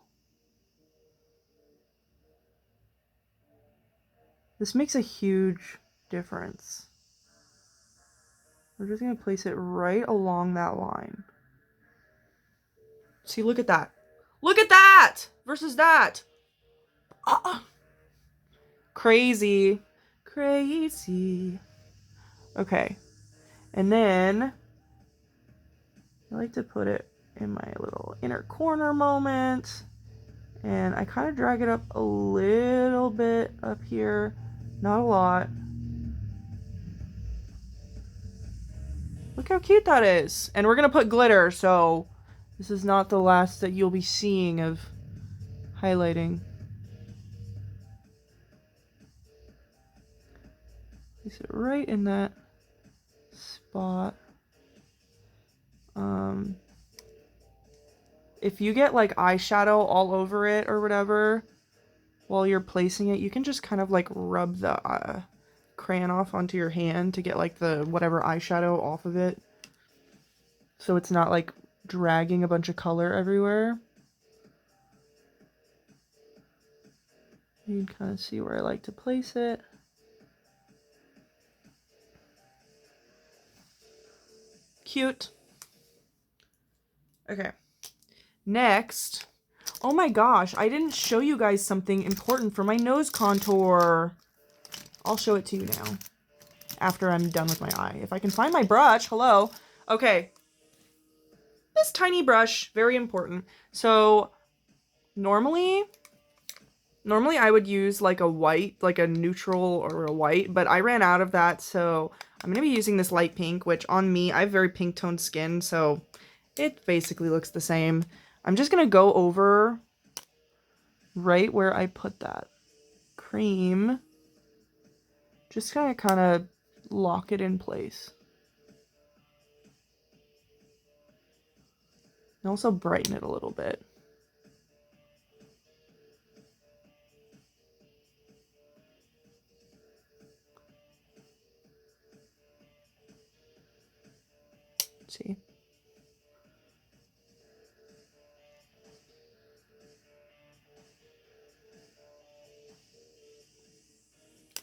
Speaker 1: This makes a huge difference. We're just going to place it right along that line. See, look at that. Look at that versus that. Crazy. Crazy. Okay. And then I like to put it in my little inner corner moment. And I kind of drag it up a little bit up here. Not a lot. Look how cute that is. And we're going to put glitter, so this is not the last that you'll be seeing of highlighting. Place it right in that spot. If you get like eyeshadow all over it or whatever while you're placing it, you can just kind of like rub the crayon off onto your hand to get like the whatever eyeshadow off of it, so it's not like dragging a bunch of color everywhere. You can kind of see where I like to place it. Cute. Okay. Next. Oh my gosh, I didn't show you guys something important for my nose contour. I'll show it to you now. After I'm done with my eye. If I can find my brush. Hello. Okay. This tiny brush. Very important. So, normally I would use like a white, like a neutral or a white, but I ran out of that, so I'm going to be using this light pink, which on me, I have very pink toned skin, so it basically looks the same. I'm just going to go over right where I put that cream. Just kind of lock it in place. And also brighten it a little bit. See?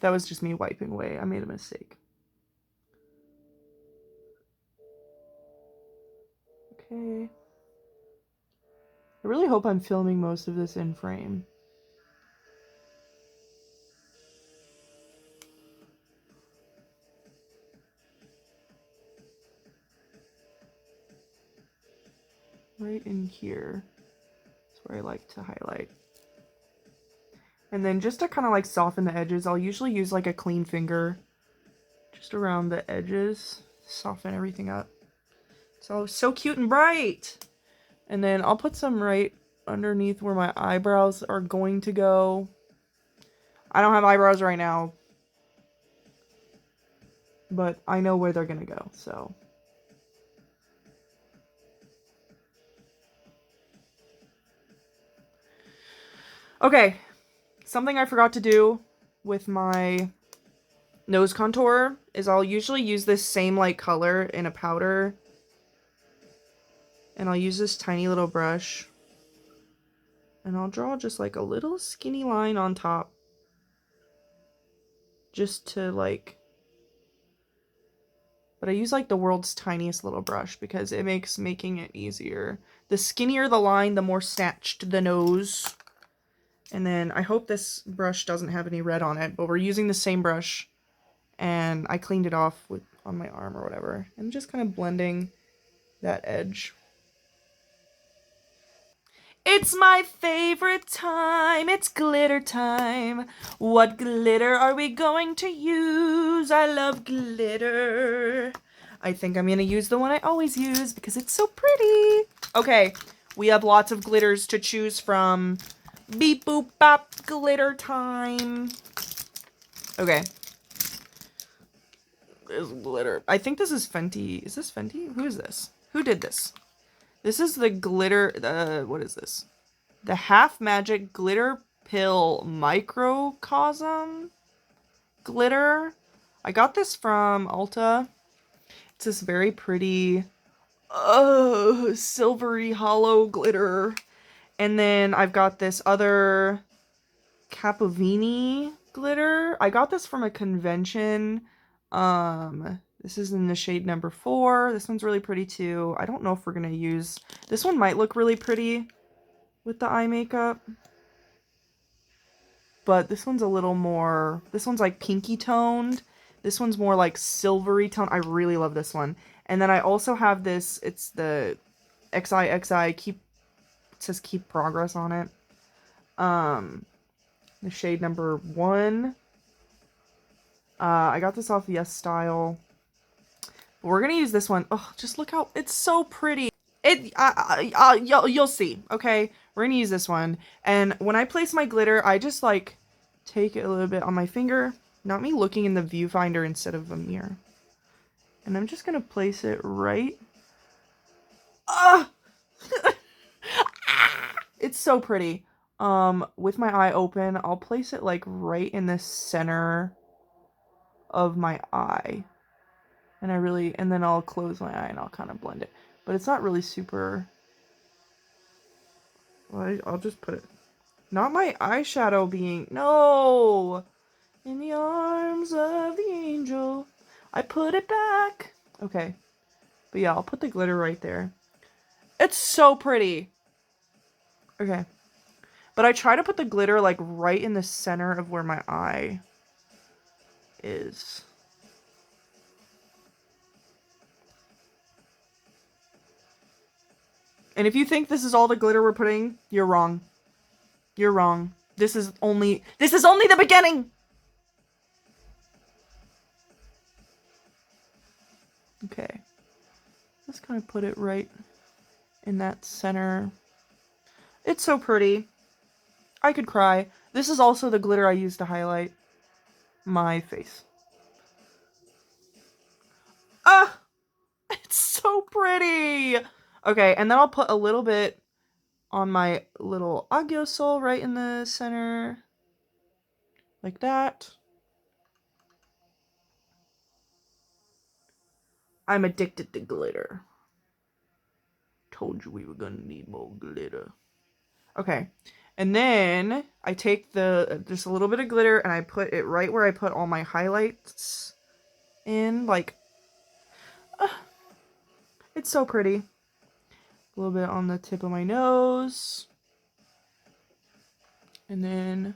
Speaker 1: That was just me wiping away. I made a mistake. Okay. I really hope I'm filming most of this in frame. Right in here is where I like to highlight. And then just to kind of like soften the edges, I'll usually use like a clean finger just around the edges, soften everything up. So cute and bright. And then I'll put some right underneath where my eyebrows are going to go. I don't have eyebrows right now. but I know where they're gonna go, so. Okay, something I forgot to do with my nose contour is I'll usually use this same like color in a powder, and I'll use this tiny little brush, and I'll draw just like a little skinny line on top, just to like, but I use like the world's tiniest little brush because it makes making it easier. The skinnier the line, the more snatched the nose. And then I hope this brush doesn't have any red on it, but we're using the same brush, and I cleaned it off on my arm or whatever, and just kind of blending that edge. It's my favorite time. It's glitter time. What glitter are we going to use? I love glitter. I think I'm going to use the one I always use because it's so pretty. Okay, we have lots of glitters to choose from. Beep boop bop, glitter time. Okay. There's glitter. I think this is Fenty. Is this Fenty? Who is this? Who did this? This is the glitter, what is this? The Half Magic Glitter Pill Microcosm glitter. I got this from Ulta. It's this very pretty, silvery hollow glitter. And then I've got this other Capovini glitter. I got this from a convention. This is in the shade number 4. This one's really pretty too. I don't know if we're gonna use... This one might look really pretty with the eye makeup. But this one's a little more... This one's like pinky toned. This one's more like silvery toned. I really love this one. And then I also have this. It's the XIXI Keep... It says Keep Progress on it. The shade number 1. I got this off Yes Style. We're gonna use this one. Oh, just look how it's so pretty. You'll see. Okay, we're gonna use this one. And when I place my glitter, I just like take it a little bit on my finger. Not me looking in the viewfinder instead of a mirror. And I'm just gonna place it right. It's so pretty. With my eye open, I'll place it like right in the center of my eye. And then I'll close my eye and I'll kind of blend it. But it's not really super... Well, I'll just put it... Not my eyeshadow being... No! In the arms of the angel, I put it back. Okay. But yeah, I'll put the glitter right there. It's so pretty. Okay. But I try to put the glitter like right in the center of where my eye is. And if you think this is all the glitter we're putting, you're wrong. You're wrong. This is only the beginning! Okay. Just kind of put it right in that center. It's so pretty. I could cry. This is also the glitter I use to highlight my face. Ah! It's so pretty! Okay, and then I'll put a little bit on my little Agio Sol right in the center. Like that. I'm addicted to glitter. Told you we were gonna need more glitter. Okay. And then I take just a little bit of glitter and I put it right where I put all my highlights in. Like, it's so pretty. A little bit on the tip of my nose. And then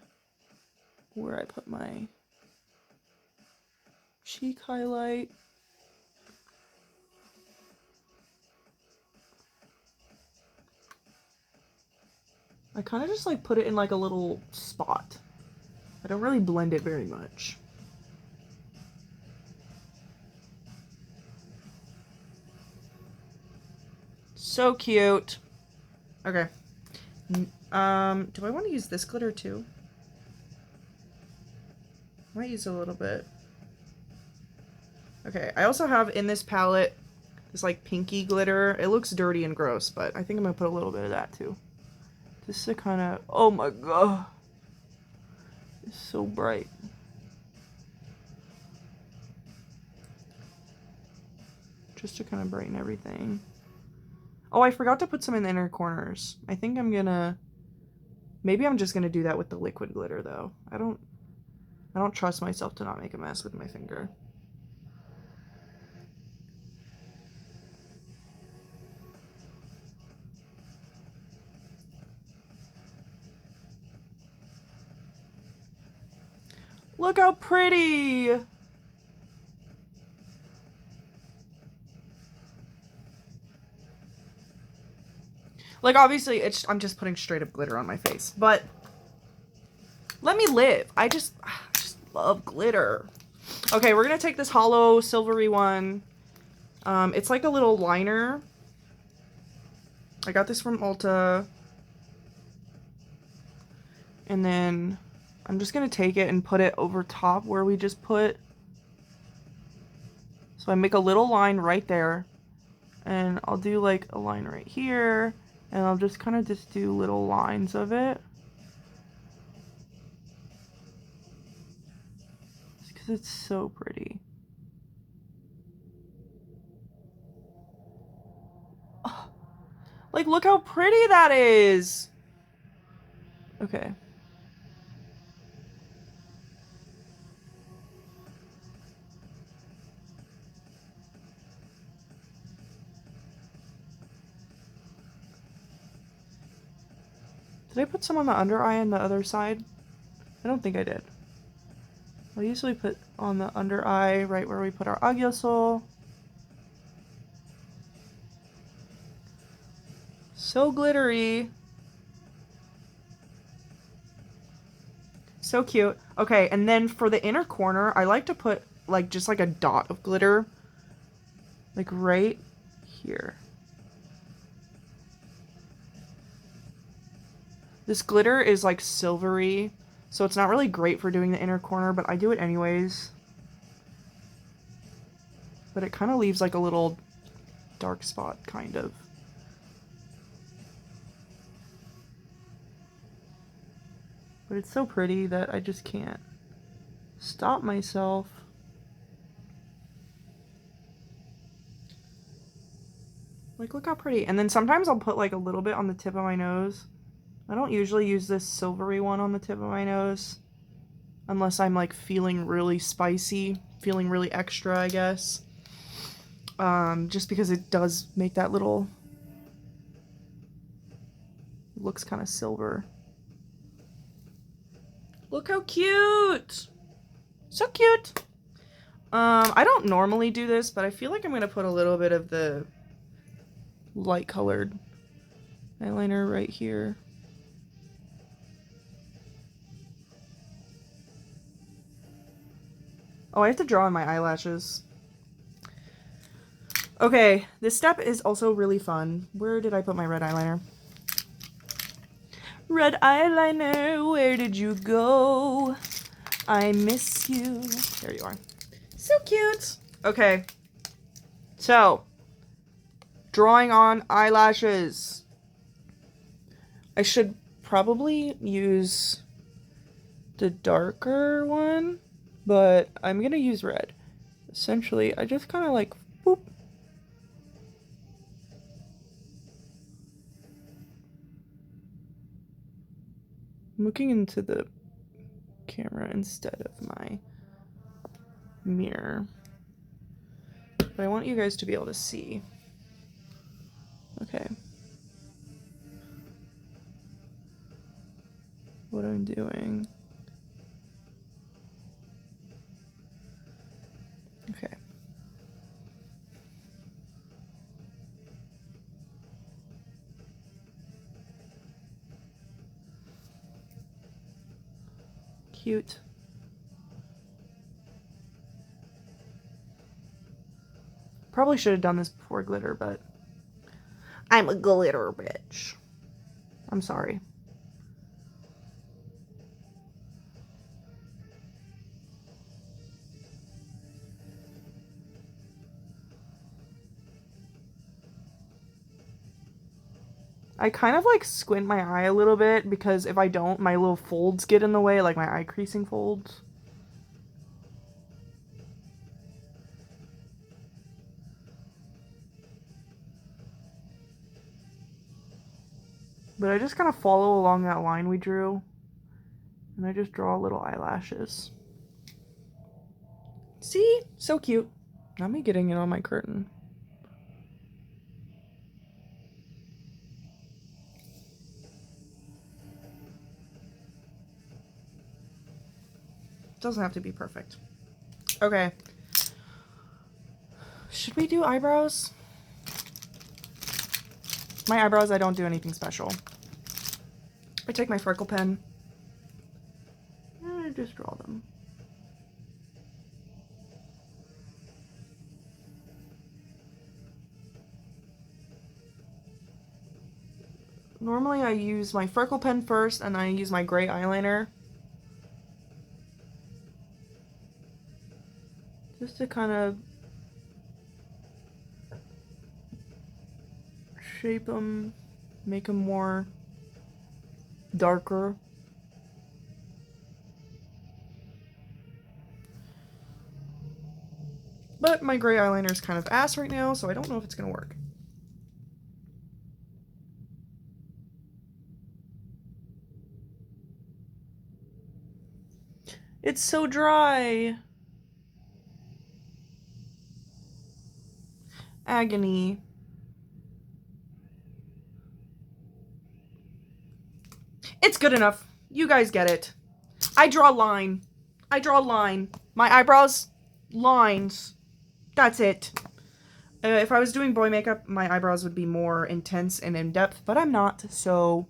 Speaker 1: where I put my cheek highlight. I kind of just like put it in like a little spot. I don't really blend it very much. So cute. Okay. Do I want to use this glitter too? Might use a little bit. Okay, I also have in this palette this like pinky glitter. It looks dirty and gross, but I think I'm gonna put a little bit of that too. Just to kind of, oh my god. It's so bright. Just to kind of brighten everything. Oh, I forgot to put some in the inner corners. I think I'm gonna, maybe I'm just gonna do that with the liquid glitter though. I don't trust myself to not make a mess with my finger. Look how pretty! Like, obviously, I'm just putting straight up glitter on my face, but let me live. I just love glitter. Okay, we're gonna take this hollow silvery one. It's like a little liner. I got this from Ulta. And then I'm just gonna take it and put it over top where we just put. So I make a little line right there. And I'll do like a line right here. And I'll just kind of just do little lines of it. Just because it's so pretty. Oh, like, look how pretty that is! Okay. Did I put some on the under eye and the other side? I don't think I did. I usually put on the under eye right where we put our agiosol. So glittery. So cute. Okay, and then for the inner corner, I like to put like just like a dot of glitter. Like right here. This glitter is like silvery, so it's not really great for doing the inner corner, but I do it anyways. But it kind of leaves like a little dark spot, kind of. But it's so pretty that I just can't stop myself. Like, look how pretty. And then sometimes I'll put like a little bit on the tip of my nose. I don't usually use this silvery one on the tip of my nose. Unless I'm like feeling really spicy, feeling really extra, I guess. Just because it does make that little, looks kind of silver. Look how cute! So cute! I don't normally do this, but I feel like I'm gonna put a little bit of the light colored eyeliner right here. Oh, I have to draw on my eyelashes. Okay, this step is also really fun. Where did I put my red eyeliner? Red eyeliner, where did you go? I miss you. There you are. So cute. Okay. So, drawing on eyelashes. I should probably use the darker one, but I'm gonna use red. Essentially, I just kind of like, boop. I'm looking into the camera instead of my mirror. But I want you guys to be able to see. Okay. What I'm doing. Okay. Cute. Probably should have done this before glitter, but I'm a glitter bitch. I'm sorry. I kind of like squint my eye a little bit because if I don't, my little folds get in the way, like my eye creasing folds. But I just kind of follow along that line we drew. And I just draw little eyelashes. See? So cute. Not me getting it on my curtain. Doesn't have to be perfect. Okay. Should we do eyebrows? My eyebrows, I don't do anything special. I take my freckle pen and I just draw them. Normally I use my freckle pen first and I use my gray eyeliner. Just to kind of shape them, make them more darker. But my gray eyeliner is kind of ass right now, so I don't know if it's gonna work. It's so dry. Agony. It's good enough. You guys get it. I draw a line. I draw a line. My eyebrows, lines. That's it. If I was doing boy makeup, my eyebrows would be more intense and in-depth, but I'm not, so...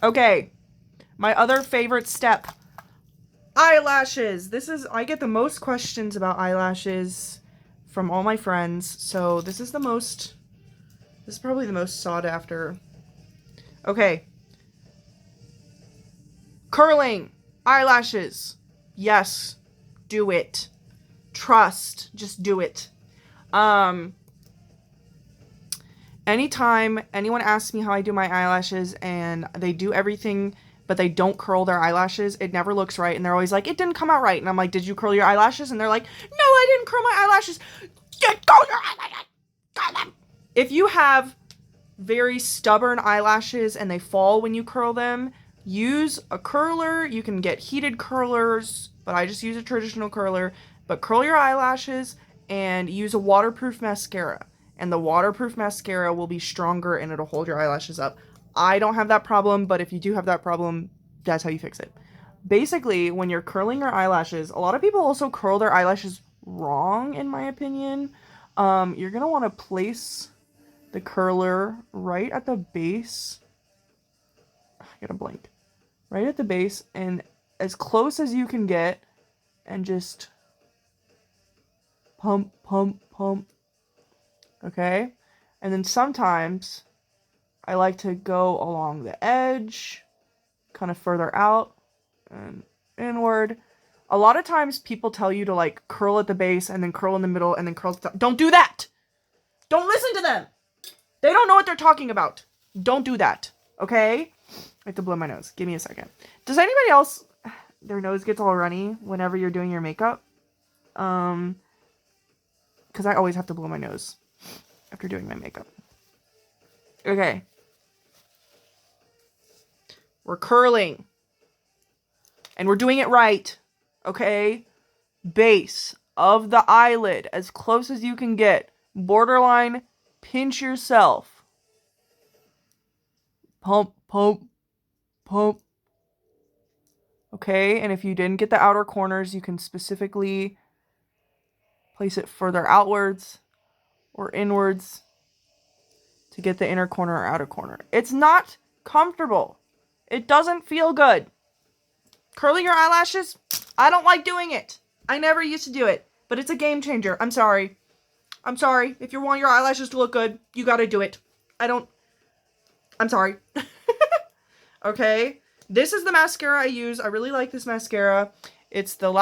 Speaker 1: Okay. My other favorite step. Eyelashes. I get the most questions about eyelashes from all my friends, so this is probably the most sought after. Okay. Curling. Eyelashes. Yes. Do it. Trust. Just do it. Anytime anyone asks me how I do my eyelashes and they do everything but they don't curl their eyelashes, it never looks right. And they're always like, it didn't come out right. And I'm like, did you curl your eyelashes? And they're like, no, I didn't curl my eyelashes. Curl your eyelashes. Curl them. If you have very stubborn eyelashes and they fall when you curl them, use a curler. You can get heated curlers, but I just use a traditional curler. But curl your eyelashes and use a waterproof mascara. And the waterproof mascara will be stronger and it'll hold your eyelashes up. I don't have that problem, but if you do have that problem, that's how you fix it. Basically, when you're curling your eyelashes, a lot of people also curl their eyelashes wrong, in my opinion. You're going to want to place the curler right at the base. I got a blank. Right at the base and as close as you can get and just pump, pump, pump. Okay? And then sometimes I like to go along the edge, kind of further out and inward. A lot of times people tell you to like curl at the base and then curl in the middle and then curl at the top. Don't do that! Don't listen to them! They don't know what they're talking about. Don't do that. Okay? I have to blow my nose. Give me a second. Does anybody else, their nose gets all runny whenever you're doing your makeup? Because I always have to blow my nose after doing my makeup. Okay. We're curling. And we're doing it right. Okay? Base of the eyelid as close as you can get. Borderline, pinch yourself. Pump, pump, pump. Okay, and if you didn't get the outer corners, you can specifically place it further outwards or inwards to get the inner corner or outer corner. It's not comfortable. It doesn't feel good. Curling your eyelashes, I don't like doing it. I never used to do it, but it's a game changer. I'm sorry. I'm sorry. If you want your eyelashes to look good, you gotta do it. I'm sorry. Okay. This is the mascara I use. I really like this mascara. It's the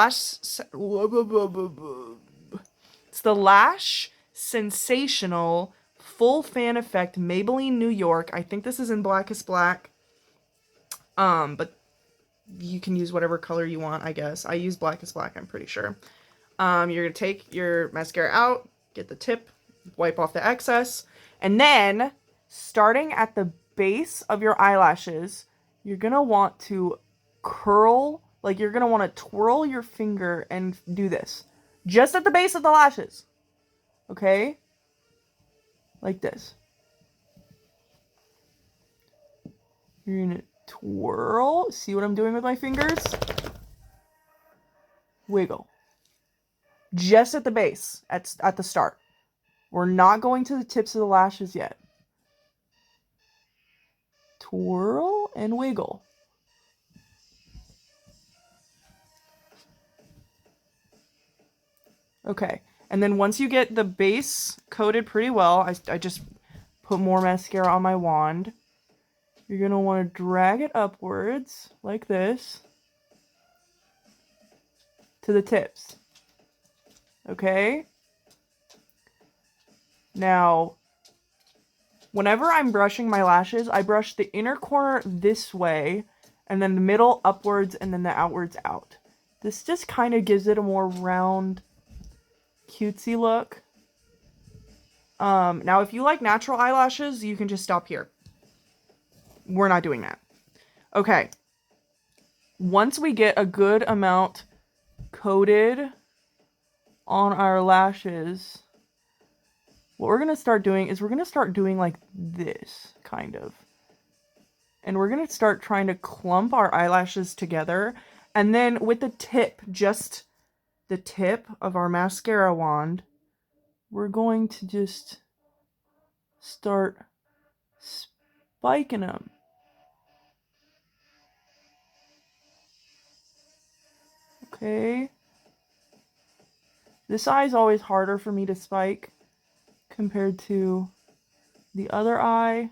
Speaker 1: Lash Sensational Full Fan Effect Maybelline New York. I think this is in Blackest Black. But you can use whatever color you want, I guess. I use Blackest Black, I'm pretty sure. You're going to take your mascara out, get the tip, wipe off the excess, and then, starting at the base of your eyelashes, you're going to want to curl, like you're going to want to twirl your finger and do this. Just at the base of the lashes. Okay? Like this. You're going to twirl. See what I'm doing with my fingers? Wiggle. Just at the base, at the start. We're not going to the tips of the lashes yet. Twirl and wiggle. Okay, and then once you get the base coated pretty well, I just put more mascara on my wand. You're going to want to drag it upwards, like this, to the tips. Okay? Now, whenever I'm brushing my lashes, I brush the inner corner this way, and then the middle upwards, and then the outwards out. This just kind of gives it a more round, cutesy look. Now, if you like natural eyelashes, you can just stop here. We're not doing that. Okay. Once we get a good amount coated on our lashes, what we're going to start doing is we're going to start doing like this, kind of. And we're going to start trying to clump our eyelashes together. And then with the tip, just the tip of our mascara wand, we're going to just start spiking them. Okay. This eye is always harder for me to spike compared to the other eye.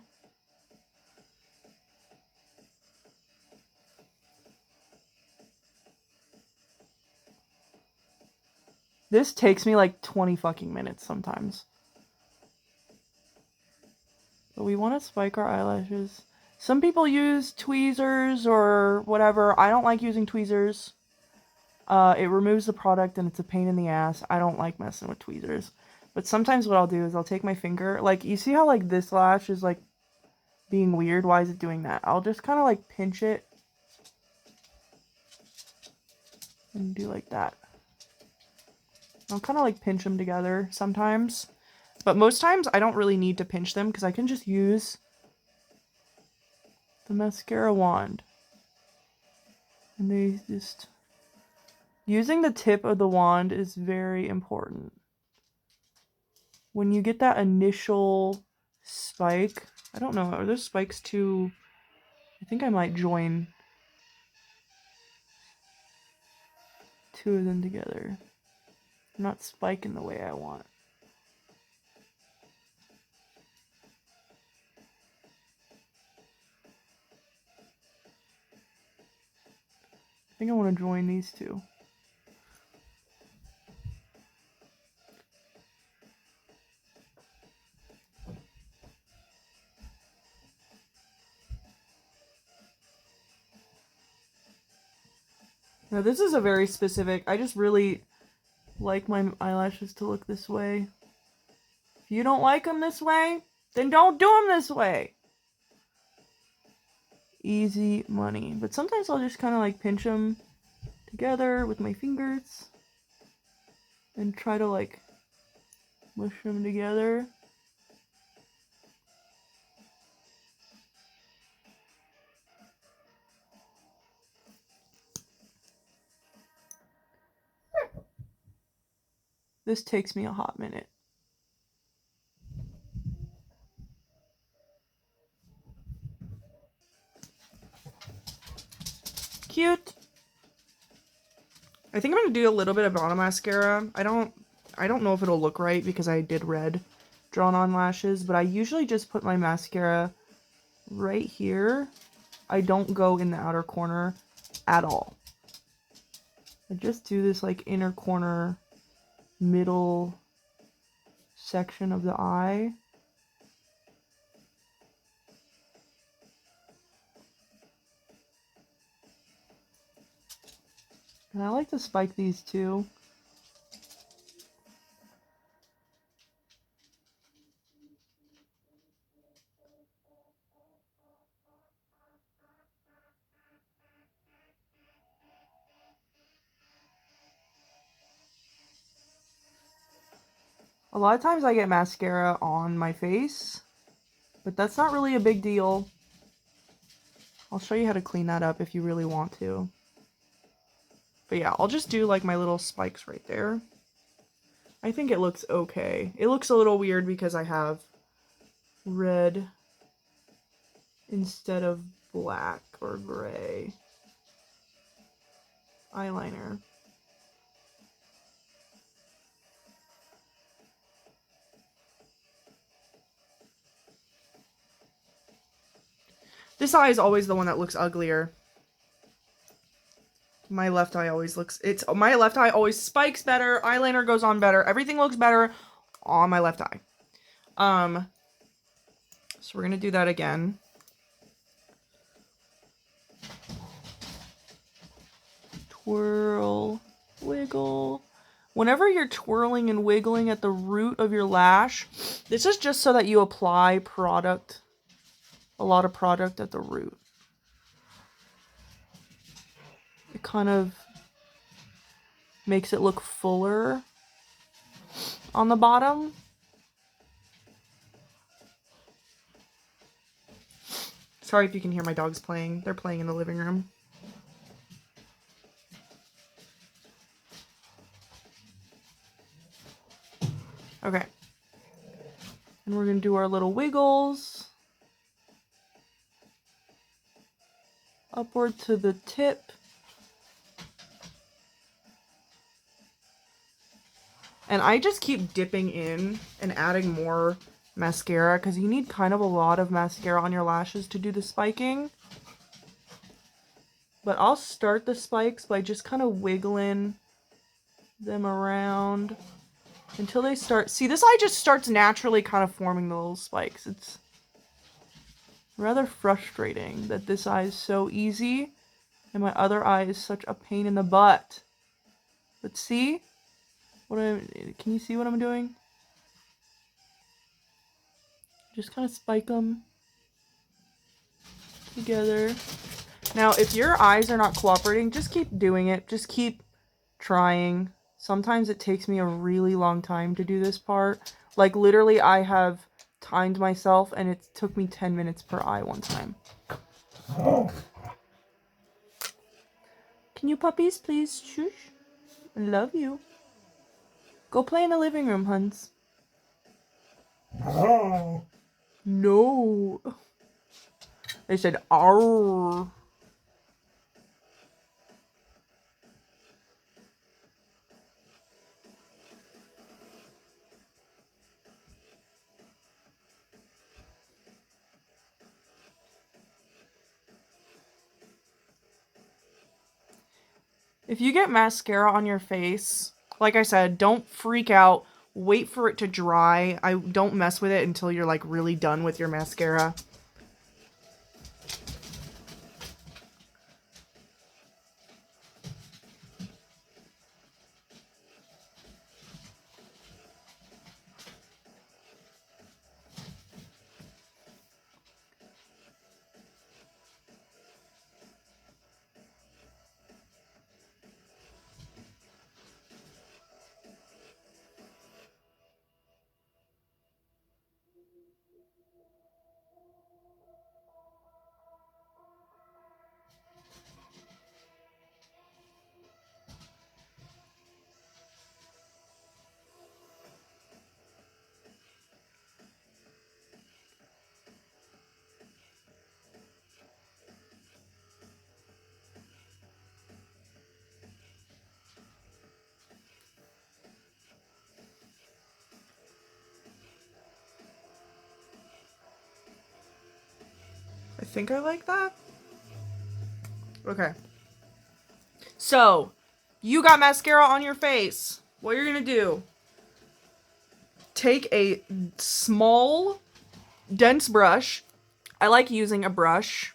Speaker 1: This takes me like 20 fucking minutes sometimes. But we want to spike our eyelashes. Some people use tweezers or whatever. I don't like using tweezers. It removes the product and it's a pain in the ass. I don't like messing with tweezers. But sometimes what I'll do is I'll take my finger. Like, you see how like this lash is like being weird? Why is it doing that? I'll just kind of like pinch it. And do like that. I'll kind of like pinch them together sometimes. But most times I don't really need to pinch them because I can just use the mascara wand. And they just... Using the tip of the wand is very important. When you get that initial spike... I don't know, are those spikes too... I think I might join two of them together. Not spiking the way I want. I think I want to join these two. Now this is a very specific, I just really like my eyelashes to look this way. If you don't like them this way, then don't do them this way. Easy money. But sometimes I'll just kind of like pinch them together with my fingers and try to like mush them together. This takes me a hot minute. Cute. I think I'm gonna do a little bit of bottom mascara. I don't know if it'll look right because I did red drawn on lashes, but I usually just put my mascara right here. I don't go in the outer corner at all. I just do this like inner corner, middle section of the eye. And I like to spike these too. A lot of times I get mascara on my face, but that's not really a big deal. I'll show you how to clean that up if you really want to. But yeah, I'll just do like my little spikes right there. I think it looks okay. It looks a little weird because I have red instead of black or gray eyeliner. This eye is always the one that looks uglier. My left eye always looks, my left eye always spikes better, eyeliner goes on better, everything looks better on my left eye. So we're gonna do that again. Twirl, wiggle. Whenever you're twirling and wiggling at the root of your lash, this is just so that you apply product, a lot of product at the root. It kind of makes it look fuller on the bottom. Sorry if you can hear my dogs playing. They're playing in the living room. Okay. And we're going to do our little wiggles. Upward to the tip. And I just keep dipping in and adding more mascara because you need kind of a lot of mascara on your lashes to do the spiking. But I'll start the spikes by just kind of wiggling them around until they start. See, this eye just starts naturally kind of forming the little spikes. It's rather frustrating that this eye is so easy and my other eye is such a pain in the butt. But see? Can you see what I'm doing? Just kind of spike them together. Now, if your eyes are not cooperating, just keep doing it. Just keep trying. Sometimes it takes me a really long time to do this part. Like, literally, I have timed myself, and it took me 10 minutes per eye one time. Can you puppies please shush? I love you. Go play in the living room, Huns. No. They said, "Arr." If you get mascara on your face, like I said, don't freak out. Wait for it to dry. Don't mess with it until you're like really done with your mascara. I think I like that. Okay. So, you got mascara on your face. What you're gonna do, take a small, dense brush. I like using a brush,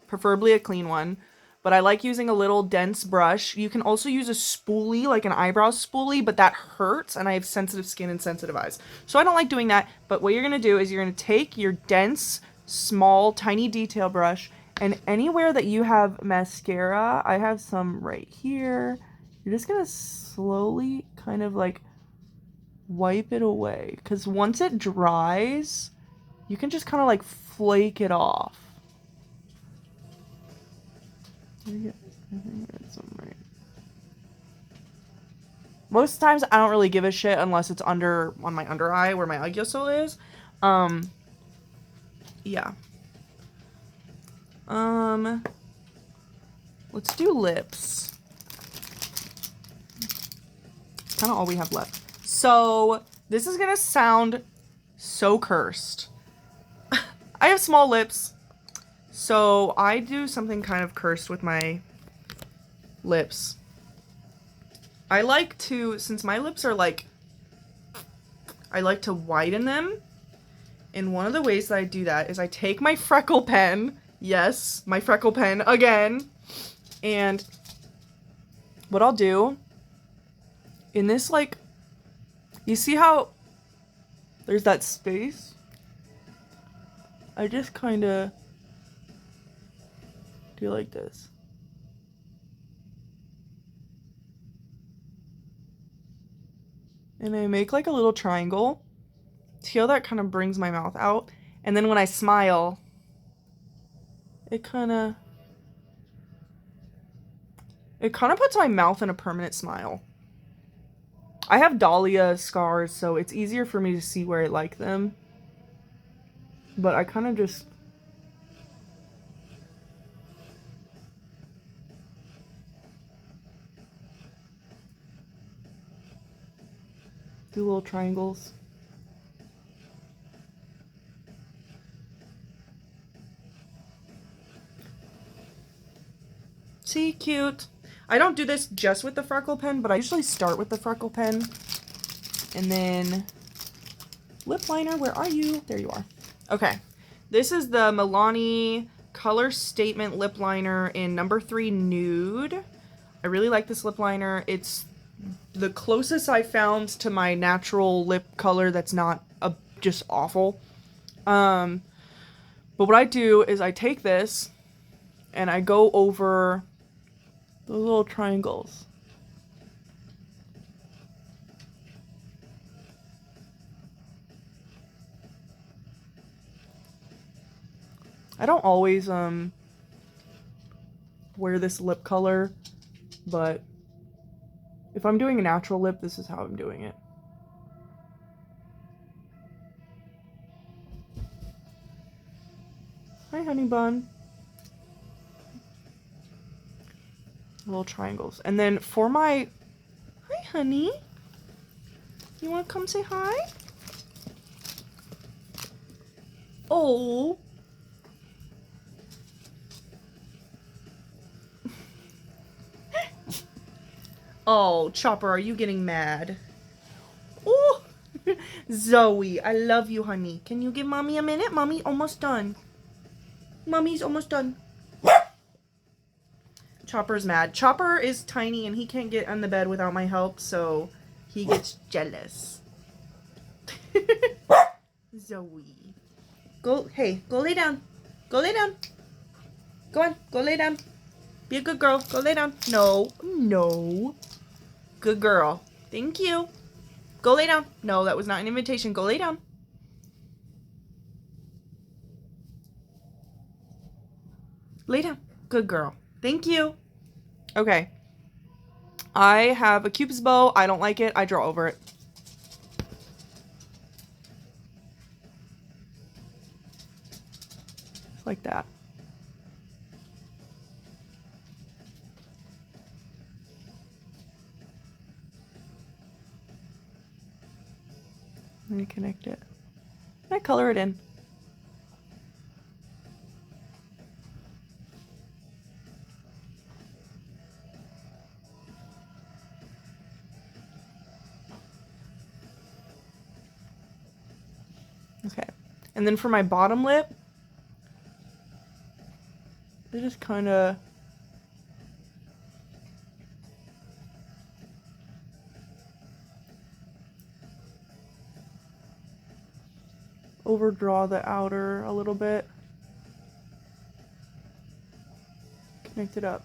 Speaker 1: preferably a clean one. but I like using a little dense brush. You can also use a spoolie, like an eyebrow spoolie, but that hurts, and I have sensitive skin and sensitive eyes. So I don't like doing that, but what you're gonna do is you're gonna take your dense, small, tiny detail brush, and anywhere that you have mascara, I have some right here, you're just gonna slowly kind of like wipe it away. Because once it dries, you can just kind of like flake it off. Most times I don't really give a shit unless it's on my under eye where my Agyosol is. Yeah. Let's do lips. Kind of all we have left. So this is gonna sound so cursed. I have small lips, so I do something kind of cursed with my lips. I like to, since my lips are like, I like to widen them. And one of the ways that I do that is I take my freckle pen, yes, my freckle pen again, and what I'll do in this, like, you see how there's that space? I just kind of do like this. And I make like a little triangle. See how that kind of brings my mouth out? And then when I smile, it kind of puts my mouth in a permanent smile. I have Dahlia scars, so it's easier for me to see where I like them. But I kind of just... do little triangles. See, cute. I don't do this just with the freckle pen, but I usually start with the freckle pen. And then lip liner, where are you? There you are. Okay. This is the Milani Color Statement Lip Liner in number 3 Nude. I really like this lip liner. It's the closest I found to my natural lip color that's not just awful. But what I do is I take this and I go over those little triangles. I don't always wear this lip color, but if I'm doing a natural lip, this is how I'm doing it. Hi, honey bun. Little triangles. And then for my... Hi, honey. You want to come say hi? Oh. Oh, Chopper, are you getting mad? Oh, Zoe, I love you, honey. Can you give Mommy a minute? Mommy almost done. Mommy's almost done. Chopper's mad. Chopper is tiny and he can't get on the bed without my help, so he gets jealous. Zoe. Go, hey, go lay down. Go lay down. Go on, go lay down. Be a good girl. Go lay down. No, no. Good girl. Thank you. Go lay down. No, that was not an invitation. Go lay down. Lay down. Good girl. Thank you. Okay. I have a Cupid's bow. I don't like it. I draw over it. Just like that. Let me connect it. And I color it in. Okay. And then for my bottom lip, I just kind of overdraw the outer a little bit. Connect it up.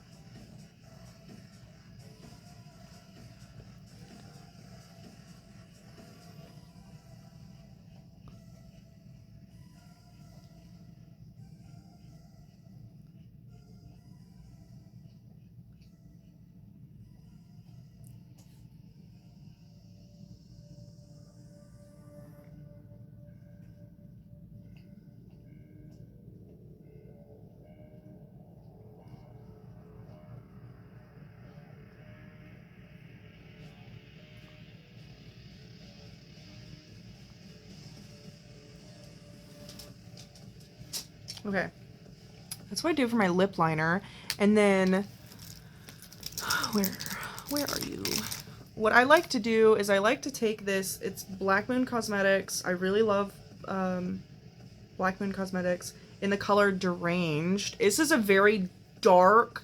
Speaker 1: Okay, that's what I do for my lip liner. And then, where are you? What I like to do is I like to take this, it's Black Moon Cosmetics. I really love Black Moon Cosmetics in the color Deranged. This is a very dark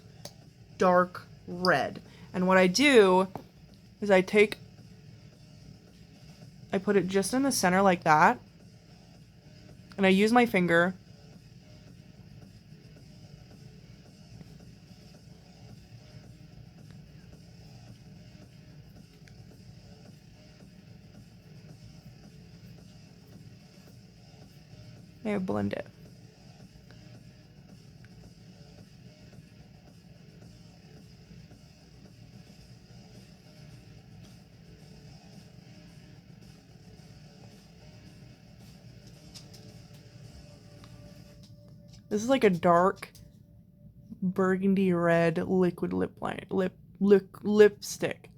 Speaker 1: red. And what I do is I put it just in the center like that. And I use my finger. And I blend it. This is like a dark burgundy red liquid lipstick.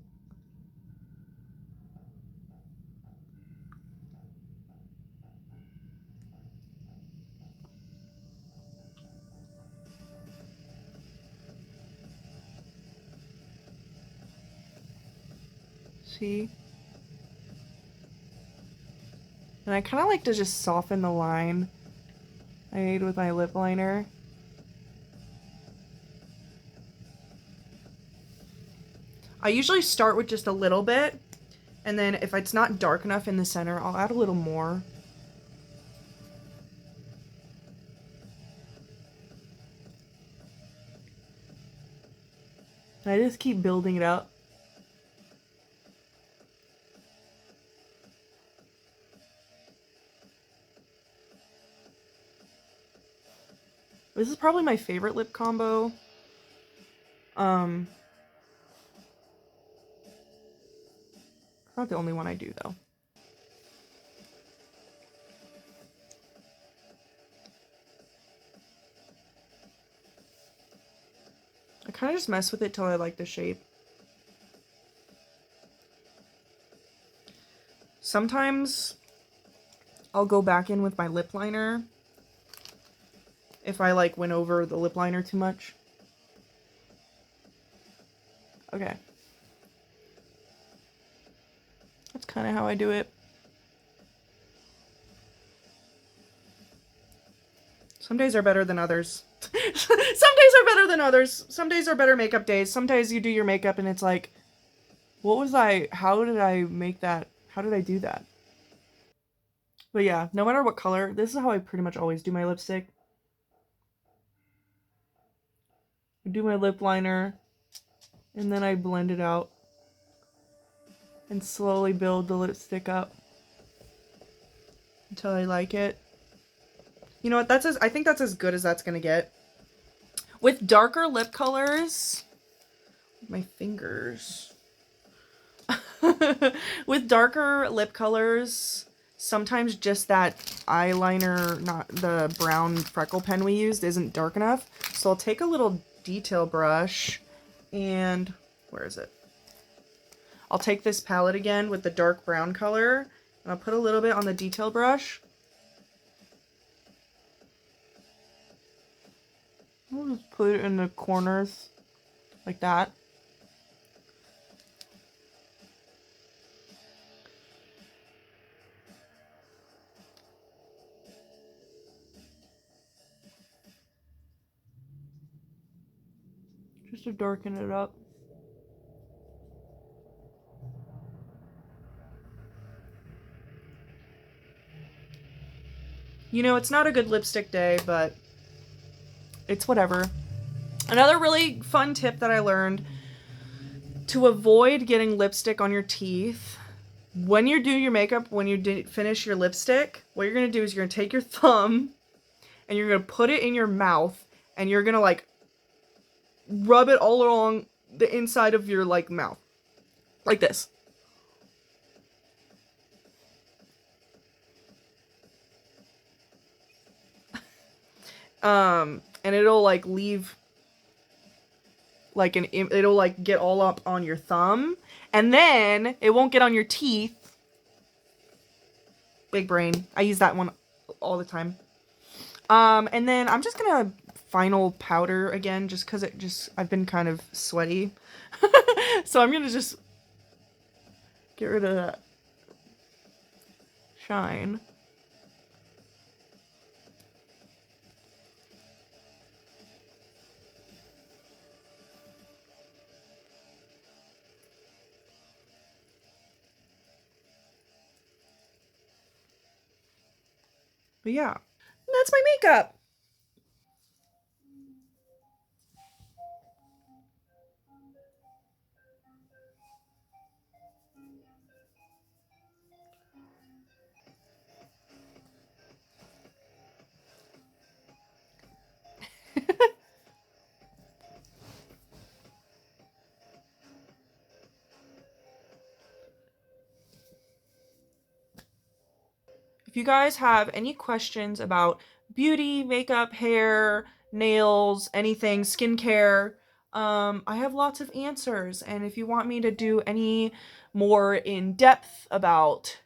Speaker 1: See? And I kind of like to just soften the line I made with my lip liner. I usually start with just a little bit, and then if it's not dark enough in the center, I'll add a little more. And I just keep building it up. This is probably my favorite lip combo. Not the only one I do, though. I kind of just mess with it till I like the shape. Sometimes I'll go back in with my lip liner if I like went over the lip liner too much. Okay. That's kind of how I do it. Some days are better than others. Some days are better than others. Some days are better makeup days. Sometimes you do your makeup and it's like, how did I make that? How did I do that? But yeah, no matter what color, this is how I pretty much always do my lipstick. I do my lip liner, and then I blend it out and slowly build the lipstick up until I like it. You know what? I think that's as good as that's gonna get. With darker lip colors, my fingers. With darker lip colors, sometimes just that eyeliner, not the brown freckle pen we used, isn't dark enough. So I'll take a little detail brush and, where is it? I'll take this palette again with the dark brown color and I'll put a little bit on the detail brush. I'll just put it in the corners like that. Just to darken it up. You know, it's not a good lipstick day, but it's whatever. Another really fun tip that I learned to avoid getting lipstick on your teeth. When you do your makeup, when you finish your lipstick, what you're going to do is you're going to take your thumb and you're going to put it in your mouth and you're going to like rub it all along the inside of your like mouth. Like this. And it'll like leave like it'll like get all up on your thumb, and then it won't get on your teeth. Big brain. I use that one all the time. And then I'm just gonna final powder again, just because I've been kind of sweaty. So I'm gonna just get rid of that shine. But yeah, that's my makeup. If you guys have any questions about beauty, makeup, hair, nails, anything, skincare, I have lots of answers. And if you want me to do any more in depth about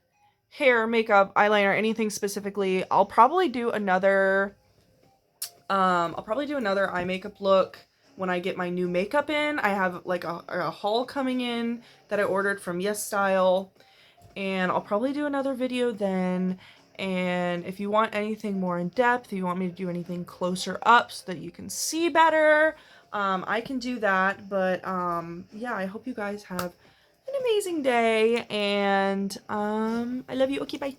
Speaker 1: hair, makeup, eyeliner, anything specifically, I'll probably do another eye makeup look when I get my new makeup in. I have like a haul coming in that I ordered from YesStyle, and I'll probably do another video then. And if you want anything more in depth, if you want me to do anything closer up so that you can see better, I can do that. But yeah, I hope you guys have an amazing day, and I love you. Okay, bye.